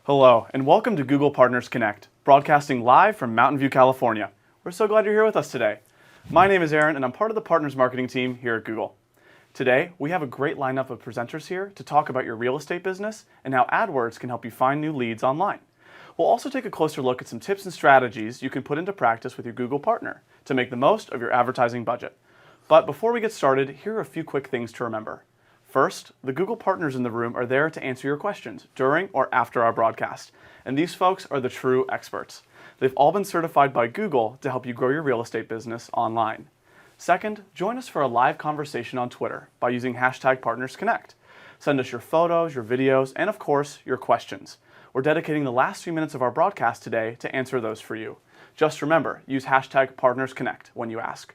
Hello, and welcome to Google Partners Connect, broadcasting live from Mountain View, California. We're so glad you're here with us today. My name is Aaron, and I'm part of the Partners Marketing team here at Google. Today, we have a great lineup of presenters here to talk about your real estate business and how AdWords can help you find new leads online. We'll also take a closer look at some tips and strategies you can put into practice with your Google partner to make the most of your advertising budget. But before we get started, here are a few quick things to remember. First, the Google partners in the room are there to answer your questions during or after our broadcast, and these folks are the true experts. They've all been certified by Google to help you grow your real estate business online. Second, join us for a live conversation on Twitter by using #PartnersConnect. Send us your photos, your videos, and of course, your questions. We're dedicating the last few minutes of our broadcast today to answer those for you. Just remember, use #PartnersConnect when you ask.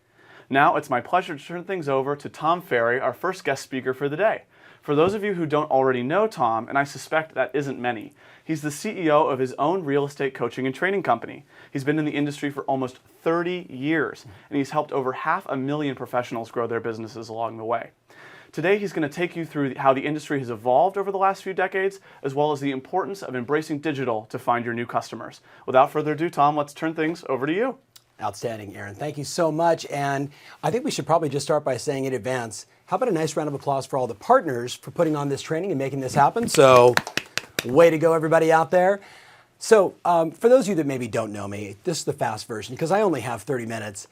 Now, it's my pleasure to turn things over to Tom Ferry, our first guest speaker for the day. For those of you who don't already know Tom, and I suspect that isn't many, he's the CEO of his own real estate coaching and training company. He's been in the industry for almost 30 years, and he's helped over 500,000 professionals grow their businesses along the way. Today, he's going to take you through how the industry has evolved over the last few decades, as well as the importance of embracing digital to find your new customers. Without further ado, Tom, let's turn things over to you. Outstanding, Aaron. Thank you so much. And I think we should probably just start by saying in advance, how about a nice round of applause for all the partners for putting on this training and making this happen. So way to go, everybody out there. So for those of you that maybe don't know me, this is the fast version because I only have 30 minutes.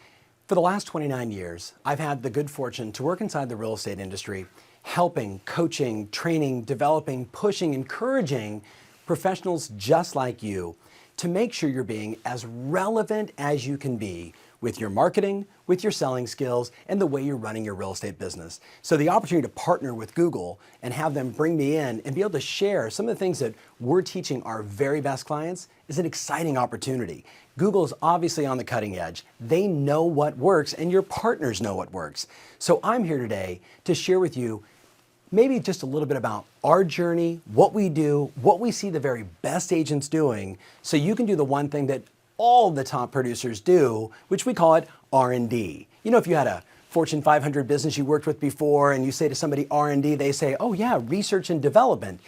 For the last 29 years, I've had the good fortune to work inside the real estate industry, helping, coaching, training, developing, pushing, encouraging professionals just like you to make sure you're being as relevant as you can be with your marketing, with your selling skills, and the way you're running your real estate business. So the opportunity to partner with Google and have them bring me in and be able to share some of the things that we're teaching our very best clients is an exciting opportunity. Google is obviously on the cutting edge. They know what works, and your partners know what works. So I'm here today to share with you maybe just a little bit about our journey, what we do, what we see the very best agents doing, so you can do the one thing that all the top producers do, which we call it R&D. You know, if you had a Fortune 500 business you worked with before and you say to somebody R&D, they say, oh yeah, research and development.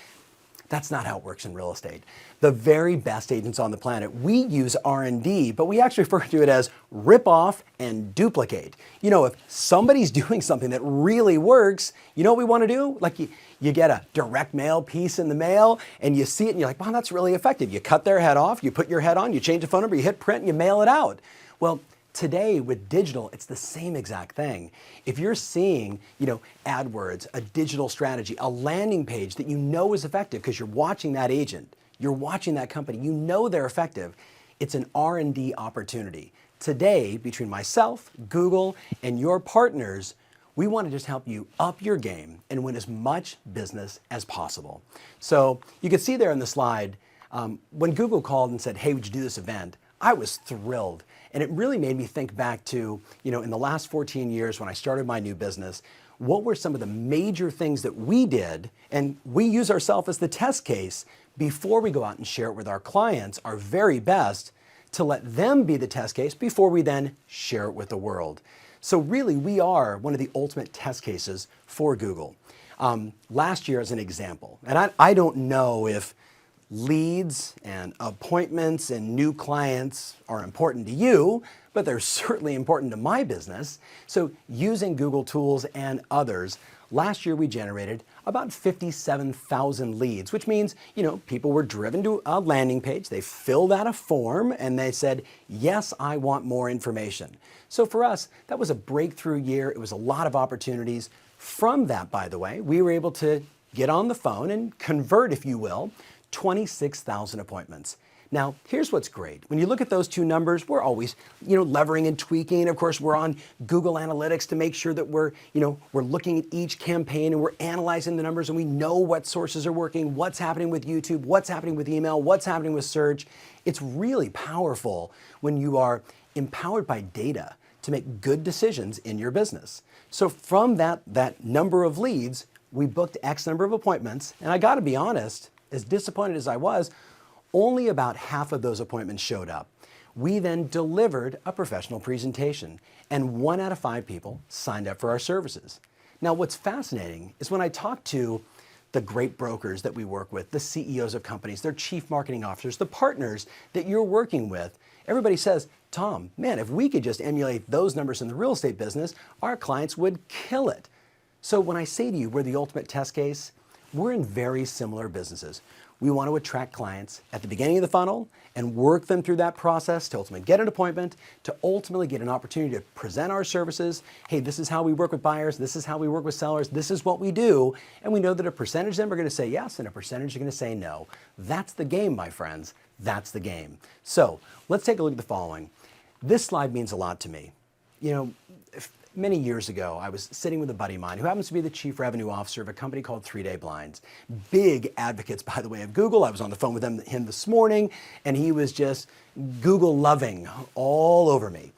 That's not how it works in real estate. The very best agents on the planet, we use R&D, but we actually refer to it as rip off and duplicate. You know, if somebody's doing something that really works, you know what we want to do? Like you get a direct mail piece in the mail and you see it and you're like, wow, that's really effective. You cut their head off, you put your head on, you change the phone number, you hit print and you mail it out. Well, today with digital, it's the same exact thing. If you're seeing, AdWords, a digital strategy, a landing page that you know is effective because you're watching that agent, you're watching that company, you know they're effective, it's an R&D opportunity. Today, between myself, Google, and your partners, we want to just help you up your game and win as much business as possible. So you can see there on the slide, when Google called and said, hey, would you do this event? I was thrilled. And it really made me think back to, in the last 14 years when I started my new business, what were some of the major things that we did, and we use ourselves as the test case before we go out and share it with our clients, our very best, to let them be the test case before we then share it with the world. So really, we are one of the ultimate test cases for Google. Last year as an example, and I don't know if leads and appointments and new clients are important to you, but they're certainly important to my business. So using Google tools and others, last year we generated about 57,000 leads, which means, people were driven to a landing page, they filled out a form and they said, yes, I want more information. So for us, that was a breakthrough year. It was a lot of opportunities. From that, by the way, we were able to get on the phone and convert, if you will, 26,000 appointments. Now, here's what's great. When you look at those two numbers, we're always, levering and tweaking. Of course, we're on Google Analytics to make sure that we're looking at each campaign and we're analyzing the numbers and we know what sources are working, what's happening with YouTube, what's happening with email, what's happening with search. It's really powerful when you are empowered by data to make good decisions in your business. So from that number of leads, we booked X number of appointments, and I gotta be honest, as disappointed as I was, only about half of those appointments showed up. We then delivered a professional presentation, and 1 out of 5 people signed up for our services. Now, what's fascinating is when I talk to the great brokers that we work with, the CEOs of companies, their chief marketing officers, the partners that you're working with, everybody says, Tom, man, if we could just emulate those numbers in the real estate business, our clients would kill it. So when I say to you, we're the ultimate test case, we're in very similar businesses. We want to attract clients at the beginning of the funnel and work them through that process to ultimately get an appointment, to ultimately get an opportunity to present our services. Hey, this is how we work with buyers. This is how we work with sellers. This is what we do. And we know that a percentage of them are going to say yes and a percentage are going to say no. That's the game, my friends. That's the game. So let's take a look at the following. This slide means a lot to me. You know, many years ago, I was sitting with a buddy of mine who happens to be the chief revenue officer of a company called 3 Day Blinds. Big advocates, by the way, of Google. I was on the phone with him this morning, and he was just Google loving all over me.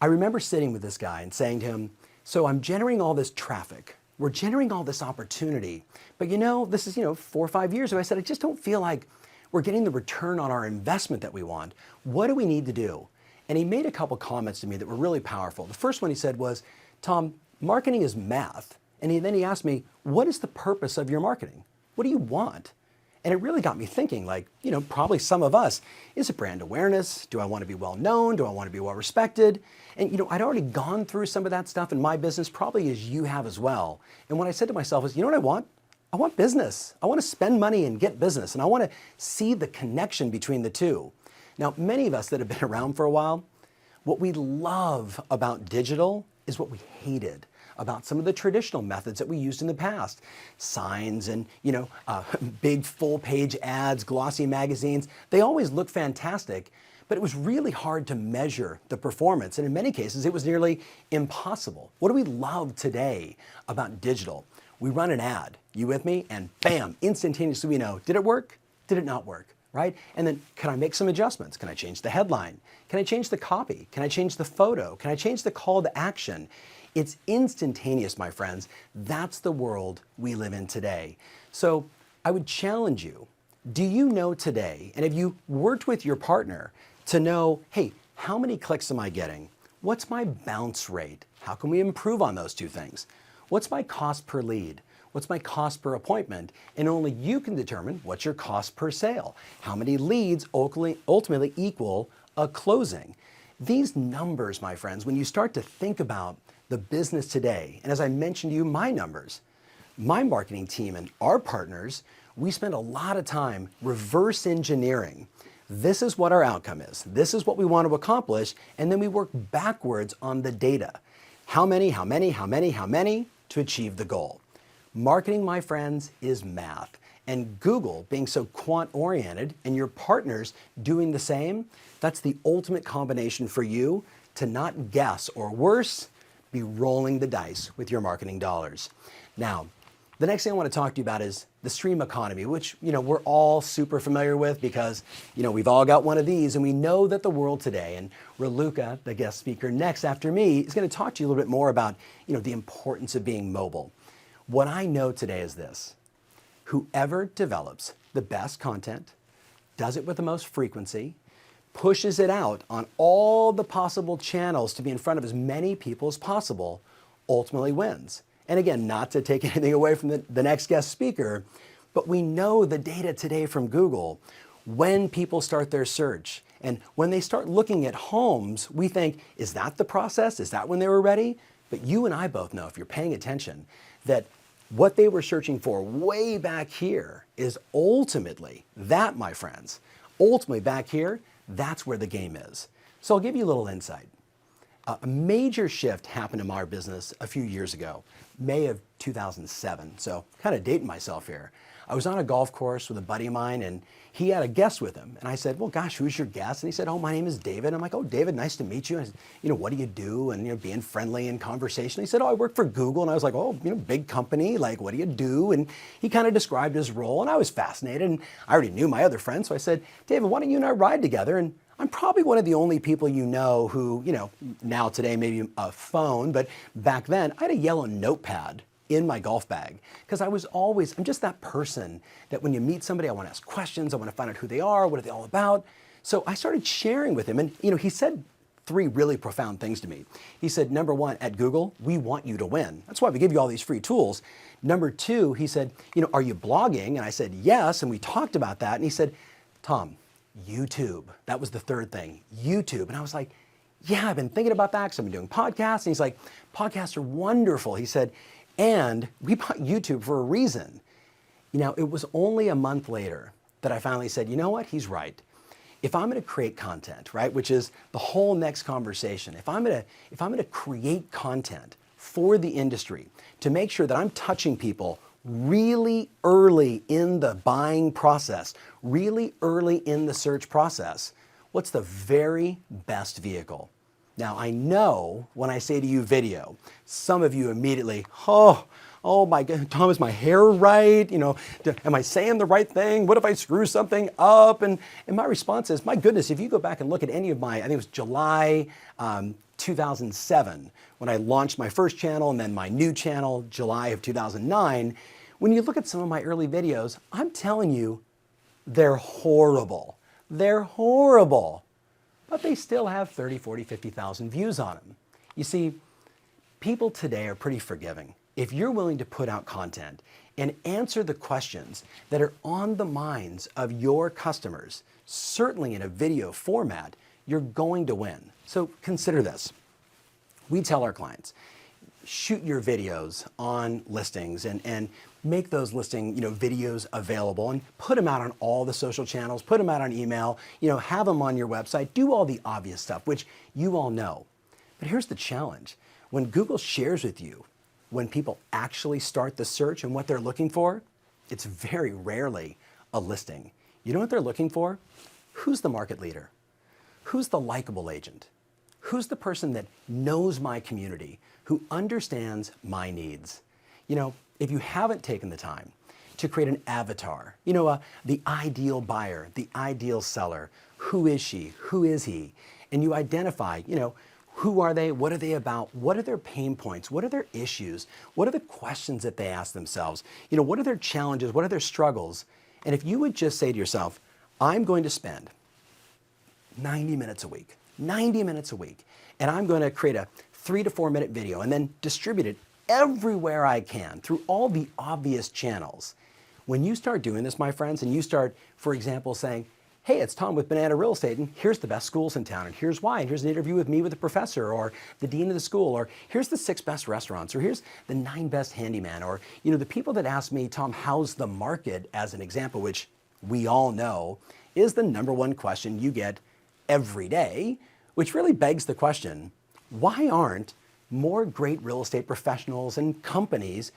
I remember sitting with this guy and saying to him, so I'm generating all this traffic. We're generating all this opportunity. But you know, this is 4 or 5 years ago. I said, I just don't feel like we're getting the return on our investment that we want. What do we need to do? And he made a couple comments to me that were really powerful. The first one he said was, Tom, marketing is math. And then he asked me, what is the purpose of your marketing? What do you want? And it really got me thinking, like, probably some of us, is it brand awareness? Do I want to be well known? Do I want to be well respected? And I'd already gone through some of that stuff in my business, probably as you have as well. And what I said to myself is, you know what I want? I want business. I want to spend money and get business. And I want to see the connection between the two. Now, many of us that have been around for a while, what we love about digital is what we hated about some of the traditional methods that we used in the past. Signs and, big full-page ads, glossy magazines, they always look fantastic, but it was really hard to measure the performance. And in many cases, it was nearly impossible. What do we love today about digital? We run an ad, you with me? And bam, instantaneously we know, did it work? Did it not work? Right? And then can I make some adjustments? Can I change the headline? Can I change the copy? Can I change the photo? Can I change the call to action? It's instantaneous, my friends. That's the world we live in today. So I would challenge you, do you know today, and have you worked with your partner to know, hey, how many clicks am I getting? What's my bounce rate? How can we improve on those two things? What's my cost per lead? What's my cost per appointment? And only you can determine what's your cost per sale. How many leads ultimately equal a closing? These numbers, my friends, when you start to think about the business today, and as I mentioned to you, my numbers, my marketing team and our partners, we spend a lot of time reverse engineering. This is what our outcome is. This is what we want to accomplish. And then we work backwards on the data. How many to achieve the goal. Marketing, my friends, is math. And Google being so quant-oriented and your partners doing the same, that's the ultimate combination for you to not guess or worse, be rolling the dice with your marketing dollars. Now, the next thing I want to talk to you about is the stream economy, which we're all super familiar with because we've all got one of these, and we know that the world today, and Raluca, the guest speaker next after me, is going to talk to you a little bit more about the importance of being mobile. What I know today is this: whoever develops the best content, does it with the most frequency, pushes it out on all the possible channels to be in front of as many people as possible, ultimately wins. And again, not to take anything away from the next guest speaker, but we know the data today from Google. When people start their search and when they start looking at homes, we think, is that the process? Is that when they were ready? But you and I both know, if you're paying attention, that what they were searching for way back here is ultimately that, my friends, ultimately back here, that's where the game is. So I'll give you a little insight. A major shift happened in our business a few years ago, May of 2007. So kind of dating myself here. I was on a golf course with a buddy of mine, and he had a guest with him. And I said, well, gosh, who's your guest? And he said, oh, my name is David. I'm like, oh, David, nice to meet you. And I said, what do you do? And being friendly in conversation. He said, oh, I work for Google. And I was like, oh, big company. Like, what do you do? And he kind of described his role, and I was fascinated. And I already knew my other friends. So I said, David, why don't you and I ride together? And I'm probably one of the only people who, now today maybe a phone, but back then I had a yellow notepad in my golf bag because I'm just that person that when you meet somebody, I want to ask questions, I want to find out who they are, what are they all about. So I started sharing with him, and he said three really profound things to me. He said, number one, at Google, we want you to win. That's why we give you all these free tools. Number two, he said, are you blogging? And I said, yes, and we talked about that. And he said, Tom, YouTube. That was the third thing, YouTube. And I was like, yeah, I've been thinking about that because I've been doing podcasts. And he's like, podcasts are wonderful. He said, and we bought YouTube for a reason. It was only a month later that I finally said, you know what, he's right. If I'm going to create content, right, which is the whole next conversation, if I'm going to create content for the industry to make sure that I'm touching people really early in the buying process, really early in the search process, what's the very best vehicle? Now, I know when I say to you video, some of you immediately, oh my God, Tom, is my hair right? Am I saying the right thing? What if I screw something up? And my response is, my goodness, if you go back and look at any of I think it was July 2007, when I launched my first channel and then my new channel, July of 2009, when you look at some of my early videos, I'm telling you, they're horrible. They're horrible. But they still have 30, 40, 50,000 views on them. You see, people today are pretty forgiving. If you're willing to put out content and answer the questions that are on the minds of your customers, certainly in a video format, you're going to win. So consider this. We tell our clients, shoot your videos on listings and make those listing videos available and put them out on all the social channels, put them out on email, have them on your website, do all the obvious stuff, which you all know. But here's the challenge. When Google shares with you, when people actually start the search and what they're looking for, it's very rarely a listing. You know what they're looking for? Who's the market leader? Who's the likable agent? Who's the person that knows my community, who understands my needs? If you haven't taken the time to create an avatar, the ideal buyer, the ideal seller, who is she, who is he? And you identify, who are they? What are they about? What are their pain points? What are their issues? What are the questions that they ask themselves? What are their challenges? What are their struggles? And if you would just say to yourself, I'm going to spend 90 minutes a week, and I'm going to create a 3 to 4 minute video and then distribute it everywhere I can through all the obvious channels. When you start doing this, my friends, and you start, for example, saying, hey, it's Tom with Banana Real Estate, and here's the best schools in town, and here's why, and here's an interview with me with the professor, or the dean of the school, or here's the 6 best restaurants, or here's the 9 best handyman, or the people that ask me, Tom, how's the market, as an example, which we all know is the number one question you get every day, which really begs the question, why aren't more great real estate professionals and companies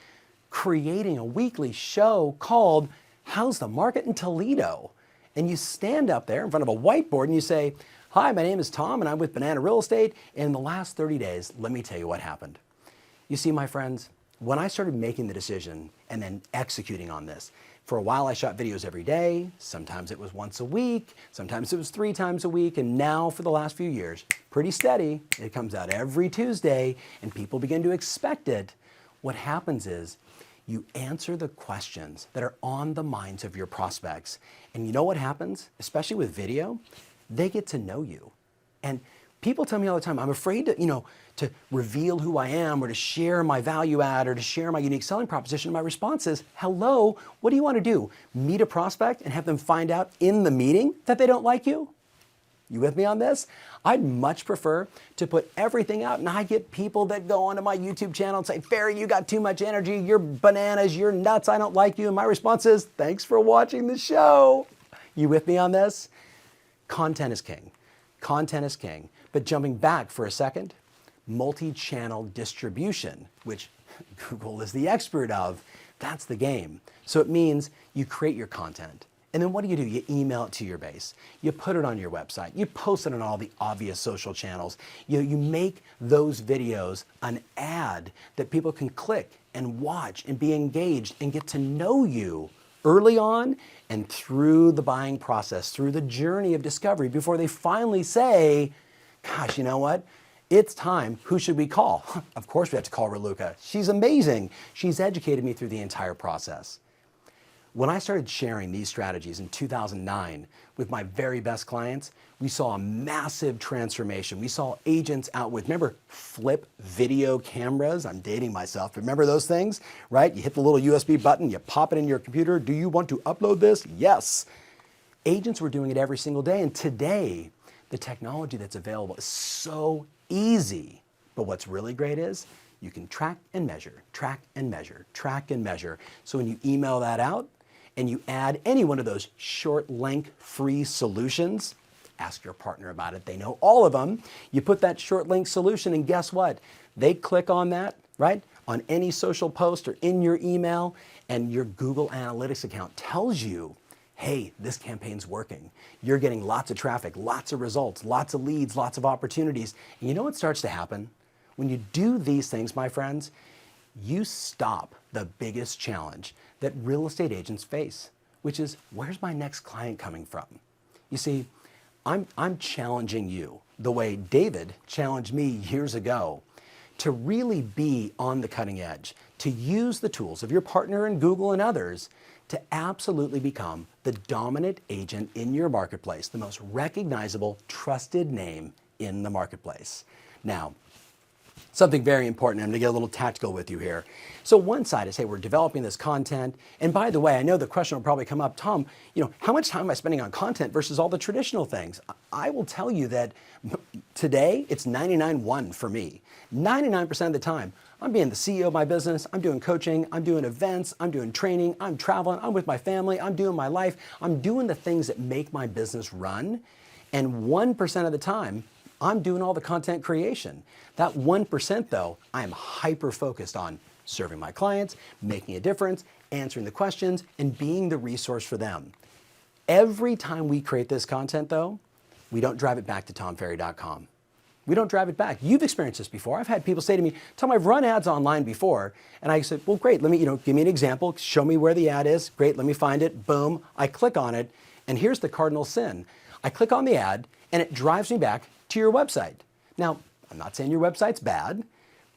creating a weekly show called How's the Market in Toledo? And you stand up there in front of a whiteboard and you say, hi, my name is Tom and I'm with Banana Real Estate. And in the last 30 days, let me tell you what happened. You see, my friends, when I started making the decision and then executing on this, for a while I shot videos every day. Sometimes it was once a week. Sometimes it was 3 times a week. And now for the last few years, pretty steady. It comes out every Tuesday and people begin to expect it. What happens is you answer the questions that are on the minds of your prospects. And you know what happens, especially with video? They get to know you. And people tell me all the time, I'm afraid to reveal who I am or to share my value add or to share my unique selling proposition. My response is, hello, what do you want to do? Meet a prospect and have them find out in the meeting that they don't like you? You with me on this? I'd much prefer to put everything out and I get people that go onto my YouTube channel and say, Ferry, you got too much energy, you're bananas, you're nuts, I don't like you. And my response is, thanks for watching the show. You with me on this? Content is king. Content is king. But jumping back for a second, multi-channel distribution, which Google is the expert of, that's the game. So it means you create your content. And then what do? You email it to your base. You put it on your website. You post it on all the obvious social channels. You make those videos an ad that people can click and watch and be engaged and get to know you early on and through the buying process, through the journey of discovery before they finally say, gosh, you know what? It's time. Who should we call? Of course we have to call Raluca. She's amazing. She's educated me through the entire process. When I started sharing these strategies in 2009 with my very best clients, we saw a massive transformation. We saw agents out with, remember, flip video cameras? I'm dating myself. Remember those things, right? You hit the little USB button, you pop it in your computer. Do you want to upload this? Yes. Agents were doing it every single day. And today, the technology that's available is so easy. But what's really great is you can track and measure, track and measure, track and measure. So when you email that out, and you add any one of those short link free solutions, ask your partner about it. They know all of them. You put that short link solution and guess what? They click on that, right? On any social post or in your email, and your Google Analytics account tells you, hey, this campaign's working. You're getting lots of traffic, lots of results, lots of leads, lots of opportunities. And you know what starts to happen? When you do these things, my friends, you stop the biggest challenge that real estate agents face, which is, where's my next client coming from? You see, I'm challenging you the way David challenged me years ago to really be on the cutting edge, to use the tools of your partner in Google and others to absolutely become the dominant agent in your marketplace, the most recognizable, trusted name in the marketplace. Now, something very important, I'm gonna get a little tactical with you here. So one side is, hey, we're developing this content. And by the way, I know the question will probably come up, Tom, how much time am I spending on content versus all the traditional things? I will tell you that today, it's 99-1 for me. 99% of the time, I'm being the CEO of my business, I'm doing coaching, I'm doing events, I'm doing training, I'm traveling, I'm with my family, I'm doing my life, I'm doing the things that make my business run. And 1% of the time, I'm doing all the content creation. That 1% though, I am hyper-focused on serving my clients, making a difference, answering the questions, and being the resource for them. Every time we create this content though, we don't drive it back to tomferry.com. We don't drive it back. You've experienced this before. I've had people say to me, Tom, I've run ads online before. And I said, well, great, let me, give me an example, show me where the ad is. Great, let me find it, boom. I click on it, and here's the cardinal sin. I click on the ad, and it drives me back to your website. Now, I'm not saying your website's bad,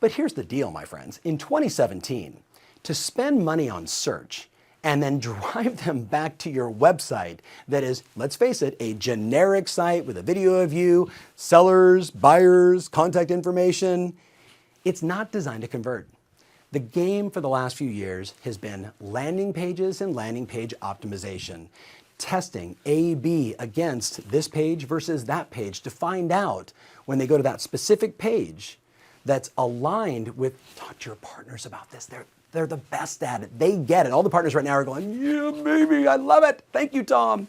but here's the deal, my friends. In 2017, to spend money on search and then drive them back to your website that is, let's face it, a generic site with a video of you, sellers, buyers, contact information, it's not designed to convert. The game for the last few years has been landing pages and landing page optimization. Testing A/B against this page versus that page to find out when they go to that specific page that's aligned with, talk to your partners about this. They're the best at it. They get it. All the partners right now are going, yeah, baby, I love it. Thank you, Tom.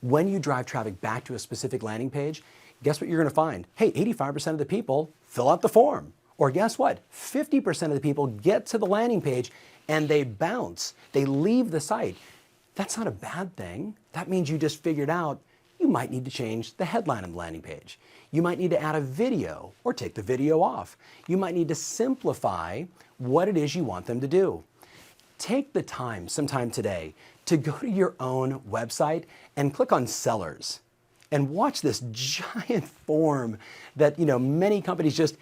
When you drive traffic back to a specific landing page, guess what you're going to find? Hey, 85% of the people fill out the form. Or guess what? 50% of the people get to the landing page and they bounce. They leave the site. That's not a bad thing. That means you just figured out you might need to change the headline on the landing page. You might need to add a video or take the video off. You might need to simplify what it is you want them to do. Take the time sometime today to go to your own website and click on sellers and watch this giant form that many companies just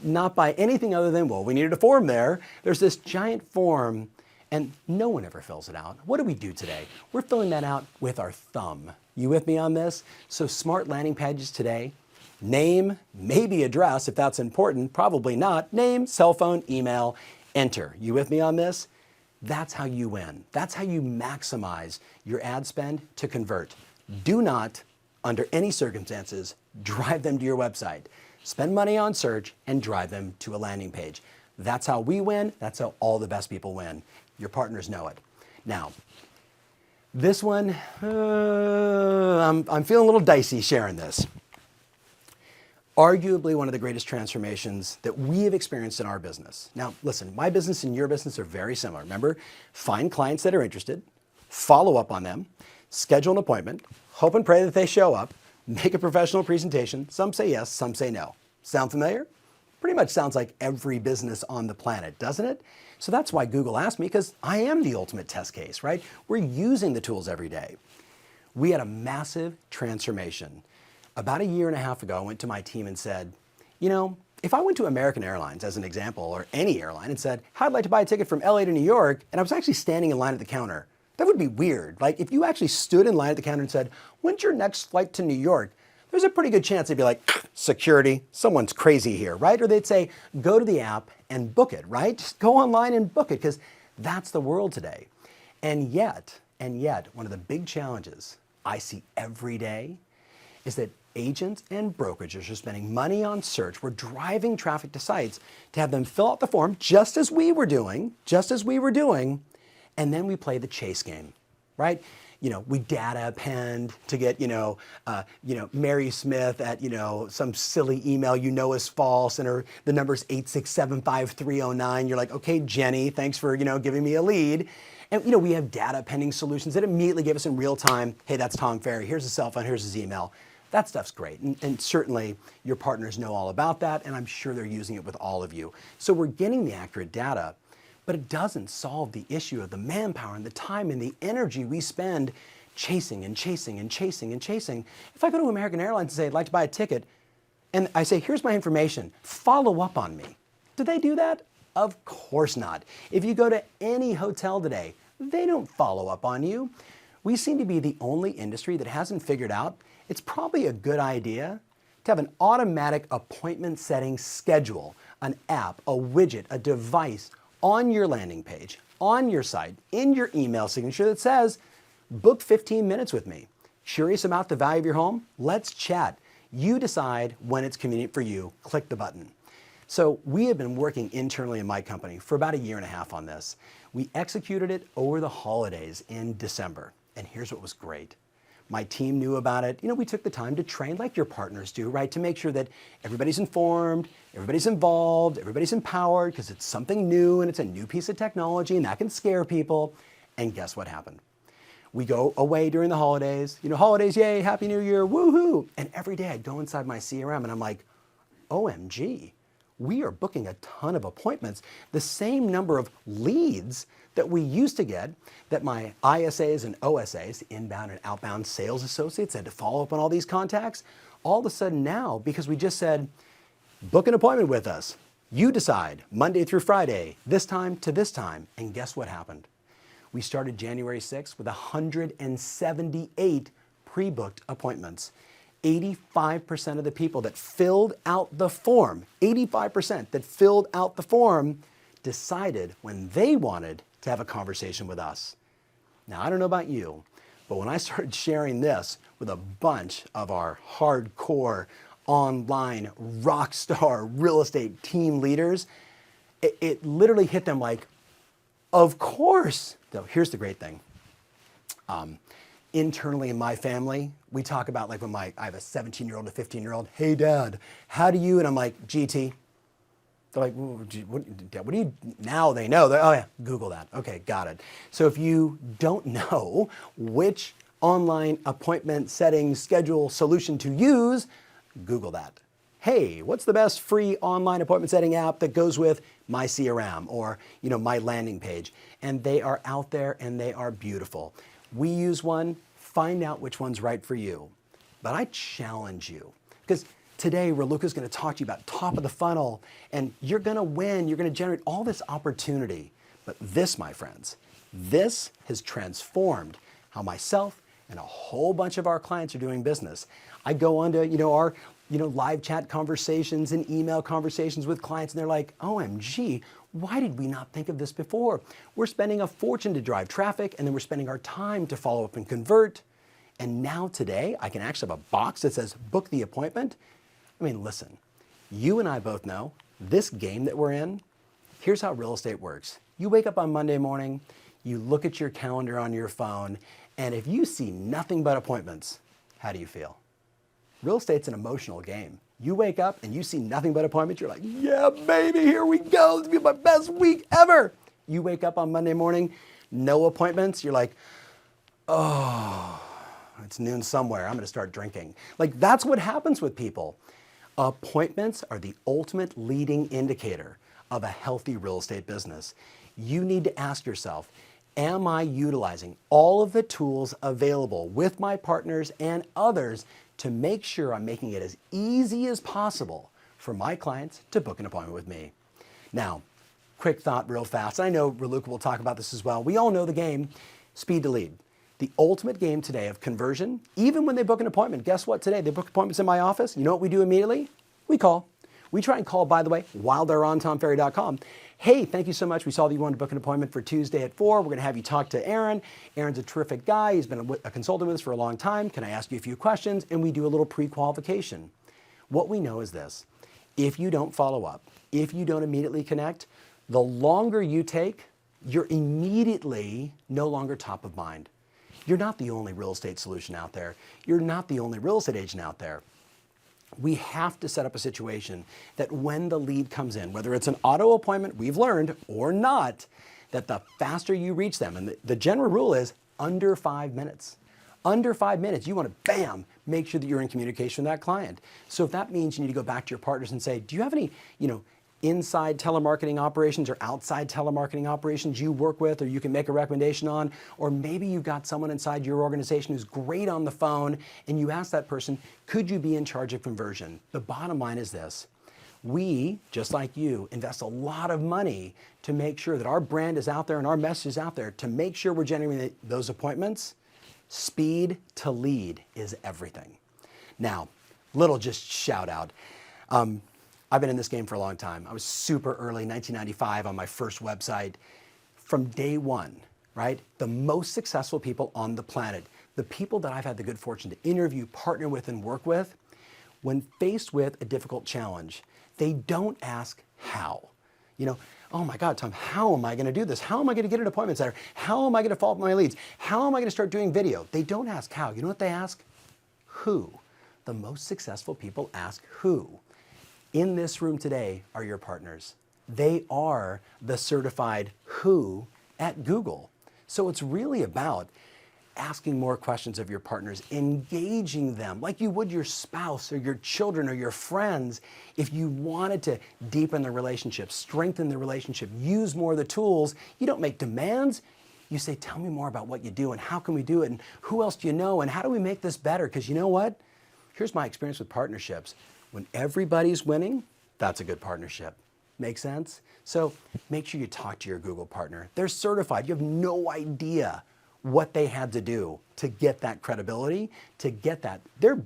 not by anything other than, well, we needed a form there. There's this giant form and no one ever fills it out. What do we do today? We're filling that out with our thumb. You with me on this? So smart landing pages today, name, maybe address if that's important, probably not, name, cell phone, email, enter. You with me on this? That's how you win. That's how you maximize your ad spend to convert. Do not, under any circumstances, drive them to your website. Spend money on search and drive them to a landing page. That's how we win. That's how all the best people win. Your partners know it. Now, this one, I'm feeling a little dicey sharing this. Arguably one of the greatest transformations that we have experienced in our business. Now, listen, my business and your business are very similar. Remember, find clients that are interested, follow up on them, schedule an appointment, hope and pray that they show up, make a professional presentation. Some say yes, some say no. Sound familiar? Pretty much sounds like every business on the planet, doesn't it? So that's why Google asked me, because I am the ultimate test case, right? We're using the tools every day. We had a massive transformation. About a year and a half ago, I went to my team and said, You know, if I went to American Airlines as an example, or any airline, and said, "I'd like to buy a ticket from LA to New York," and I was actually standing in line at the counter, that would be weird. Like if you actually stood in line at the counter and said, "When's your next flight to New York?" There's a pretty good chance they'd be like, "Security, someone's crazy here," right? Or they'd say, "Go to the app and book it," right? Just go online and book it, because that's the world today. And yet, one of the big challenges I see every day is that agents and brokerages are spending money on search. We're driving traffic to sites to have them fill out the form, just as we were doing, and then we play the chase game, right? You know, we data append to get, Mary Smith at, some silly email is false, and the number's 8675309. You're like, "Okay, Jenny, thanks for, giving me a lead." And, we have data appending solutions that immediately give us in real time, "Hey, that's Tom Ferry. Here's his cell phone, here's his email." That stuff's great. And certainly your partners know all about that, and I'm sure they're using it with all of you. So we're getting the accurate data, but it doesn't solve the issue of the manpower and the time and the energy we spend chasing and chasing and chasing and chasing. If I go to American Airlines and say, "I'd like to buy a ticket," and I say, "Here's my information, follow up on me," do they do that? Of course not. If you go to any hotel today, they don't follow up on you. We seem to be the only industry that hasn't figured out it's probably a good idea to have an automatic appointment setting schedule, an app, a widget, a device on your landing page, on your site, in your email signature that says, "Book 15 minutes with me. Curious about the value of your home? Let's chat. You decide when it's convenient for you. Click the button." So we have been working internally in my company for about 1.5 years on this. We executed it over the holidays in December. And here's what was great. My team knew about it. We took the time to train like your partners do, right? To make sure that everybody's informed, everybody's involved, everybody's empowered, because it's something new and it's a new piece of technology and that can scare people. And guess what happened? We go away during the holidays, holidays, yay, Happy New Year, woohoo. And every day I go inside my CRM and I'm like, OMG, we are booking a ton of appointments, the same number of leads that we used to get, that my ISAs and OSAs, inbound and outbound sales associates, had to follow up on all these contacts. All of a sudden now, because we just said, "Book an appointment with us. You decide, Monday through Friday, this time to this time." And guess what happened? We started January 6th with 178 pre-booked appointments. 85% of the people that filled out the form, 85% that filled out the form, decided when they wanted to have a conversation with us. Now, I don't know about you, but when I started sharing this with a bunch of our hardcore online rock star real estate team leaders, it literally hit them like, of course. So here's the great thing. Internally in my family, we talk about like I have a 17-year-old, a 15-year-old, "Hey Dad, how do you?" And I'm like, "GT." They're like, what do you, now they know. Oh yeah, Google that. Okay, got it. So if you don't know which online appointment setting schedule solution to use, Google that. Hey, what's the best free online appointment setting app that goes with my CRM or my landing page? And they are out there and they are beautiful. We use one, find out which one's right for you. But I challenge you, because today Raluca's going to talk to you about top of the funnel, and you're going to win, you're going to generate all this opportunity. But this, my friends, this has transformed how myself and a whole bunch of our clients are doing business. I go on to our live chat conversations and email conversations with clients, and they're like, OMG, why did we not think of this before? We're spending a fortune to drive traffic, and then we're spending our time to follow up and convert. And now today, I can actually have a box that says, book the appointment. I mean, listen, you and I both know this game that we're in, here's how real estate works. You wake up on Monday morning, you look at your calendar on your phone, and if you see nothing but appointments, how do you feel? Real estate's an emotional game. You wake up and you see nothing but appointments, you're like, yeah, baby, here we go. This will be my best week ever. You wake up on Monday morning, no appointments, you're like, oh, it's noon somewhere, I'm gonna start drinking. Like, that's what happens with people. Appointments are the ultimate leading indicator of a healthy real estate business. You need to ask yourself, am I utilizing all of the tools available with my partners and others to make sure I'm making it as easy as possible for for my clients to book an appointment with me. Now, quick thought real fast. I know Raluca will talk about this as well. We all know the game, speed to lead. The ultimate game today of conversion, even when they book an appointment. Guess what today? They book appointments in my office. You know what we do immediately? We call. We try and call, by the way, while they're on TomFerry.com. Hey, thank you so much. We saw that you wanted to book an appointment for Tuesday at 4. We're going to have you talk to Aaron. Aaron's a terrific guy. He's been a consultant with us for a long time. Can I ask you a few questions? And we do a little pre-qualification. What we know is this. If you don't follow up, if you don't immediately connect, the longer you take, you're immediately no longer top of mind. You're not the only real estate solution out there. You're not the only real estate agent out there. We have to set up a situation that when the lead comes in, whether it's an auto appointment, we've learned, or not, that the faster you reach them, and the general rule is under 5 minutes. Under 5 minutes, you want to, bam, make sure that you're in communication with that client. So if that means you need to go back to your partners and say, do you have any, inside telemarketing operations or outside telemarketing operations you work with or you can make a recommendation on? Or maybe you've got someone inside your organization who's great on the phone and you ask that person, could you be in charge of conversion? The bottom line is this. We, just like you, invest a lot of money to make sure that our brand is out there and our message is out there to make sure we're generating those appointments. Speed to lead is everything. Now, little just shout out. I've been in this game for a long time. I was super early, 1995, on my first website. From day one, right? The most successful people on the planet, the people that I've had the good fortune to interview, partner with, and work with, when faced with a difficult challenge, they don't ask how. Oh my God, Tom, how am I going to do this? How am I going to get an appointment center? How am I going to follow up my leads? How am I going to start doing video? They don't ask how. You know what they ask? Who. The most successful people ask who. In this room today are your partners. They are the certified who at Google. So it's really about asking more questions of your partners, engaging them like you would your spouse or your children or your friends. If you wanted to deepen the relationship, strengthen the relationship, use more of the tools, you don't make demands. You say, tell me more about what you do and how can we do it and who else do you know and how do we make this better? Because you know what? Here's my experience with partnerships. When everybody's winning, that's a good partnership. Make sense? So make sure you talk to your Google partner. They're certified. You have no idea what they had to do to get that credibility, to get that. You're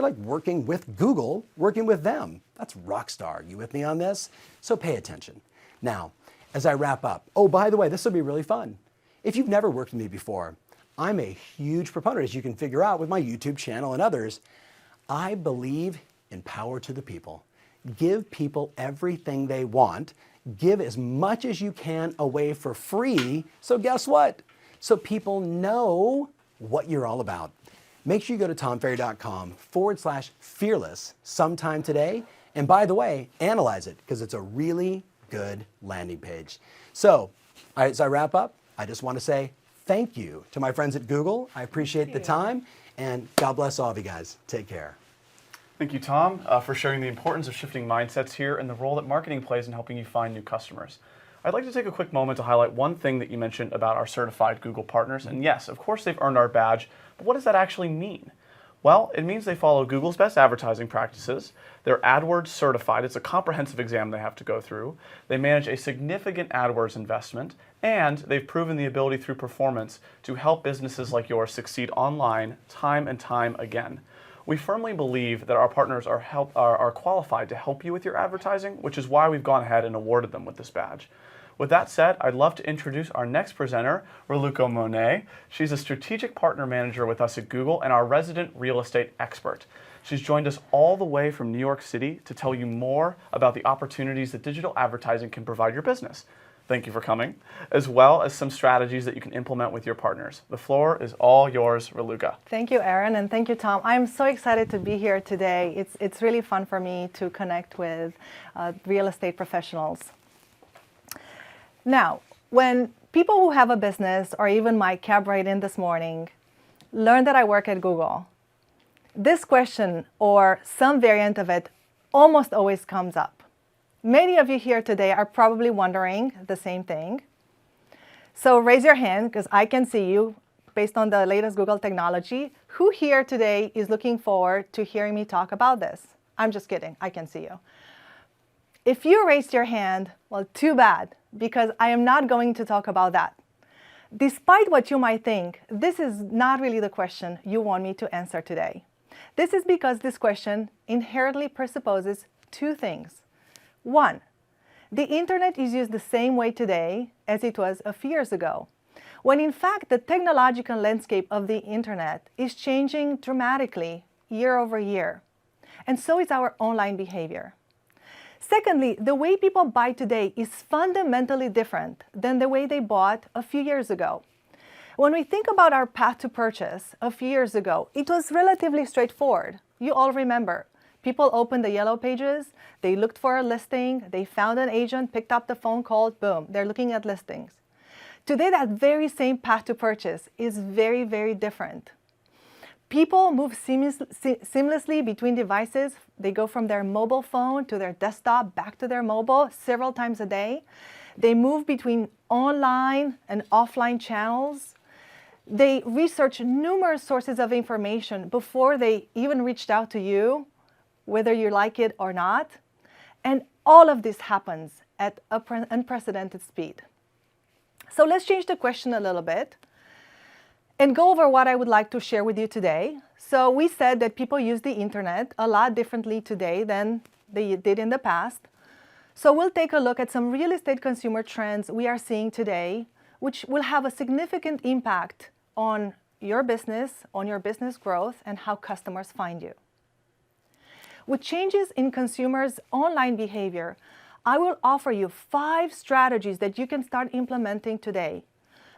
like working with Google, working with them. That's rock star. You with me on this? So pay attention. Now, as I wrap up, oh, by the way, this will be really fun. If you've never worked with me before, I'm a huge proponent, as you can figure out with my YouTube channel and others. I believe in power to the people. Give people everything they want. Give as much as you can away for free. So guess what? So people know what you're all about. Make sure you go to TomFerry.com/fearless sometime today. And by the way, analyze it because it's a really good landing page. So as I wrap up, I just want to say thank you to my friends at Google. I appreciate the time and God bless all of you guys. Take care. Thank you, Tom, for sharing the importance of shifting mindsets here and the role that marketing plays in helping you find new customers. I'd like to take a quick moment to highlight one thing that you mentioned about our certified Google partners. And yes, of course they've earned our badge, but what does that actually mean? Well, it means they follow Google's best advertising practices. They're AdWords certified. It's a comprehensive exam they have to go through. They manage a significant AdWords investment, and they've proven the ability through performance to help businesses like yours succeed online time and time again. We firmly believe that our partners are qualified to help you with your advertising, which is why we've gone ahead and awarded them with this badge. With that said, I'd love to introduce our next presenter, Raluca Monet. She's a strategic partner manager with us at Google and our resident real estate expert. She's joined us all the way from New York City to tell you more about the opportunities that digital advertising can provide your business. Thank you for coming, as well as some strategies that you can implement with your partners. The floor is all yours, Raluca. Thank you, Aaron, and thank you, Tom. I'm so excited to be here today. It's really fun for me to connect with real estate professionals. Now, when people who have a business, or even my cab ride in this morning, learn that I work at Google, this question, or some variant of it, almost always comes up. Many of you here today are probably wondering the same thing. So raise your hand, because I can see you based on the latest Google technology. Who here today is looking forward to hearing me talk about this? I'm just kidding. I can see you. If you raised your hand, well, too bad, because I am not going to talk about that. Despite what you might think, this is not really the question you want me to answer today. This is because this question inherently presupposes two things. One, the internet is used the same way today as it was a few years ago, when in fact the technological landscape of the internet is changing dramatically year over year. And so is our online behavior. Secondly, the way people buy today is fundamentally different than the way they bought a few years ago. When we think about our path to purchase a few years ago, it was relatively straightforward. You all remember. People opened the yellow pages, they looked for a listing, they found an agent, picked up the phone, called, boom, they're looking at listings. Today, that very same path to purchase is very, very different. People move seamlessly between devices. They go from their mobile phone to their desktop, back to their mobile several times a day. They move between online and offline channels. They research numerous sources of information before they even reached out to you, whether you like it or not. And all of this happens at unprecedented speed. So let's change the question a little bit and go over what I would like to share with you today. So we said that people use the internet a lot differently today than they did in the past. So we'll take a look at some real estate consumer trends we are seeing today, which will have a significant impact on your business growth, and how customers find you. With changes in consumers' online behavior, I will offer you 5 strategies that you can start implementing today,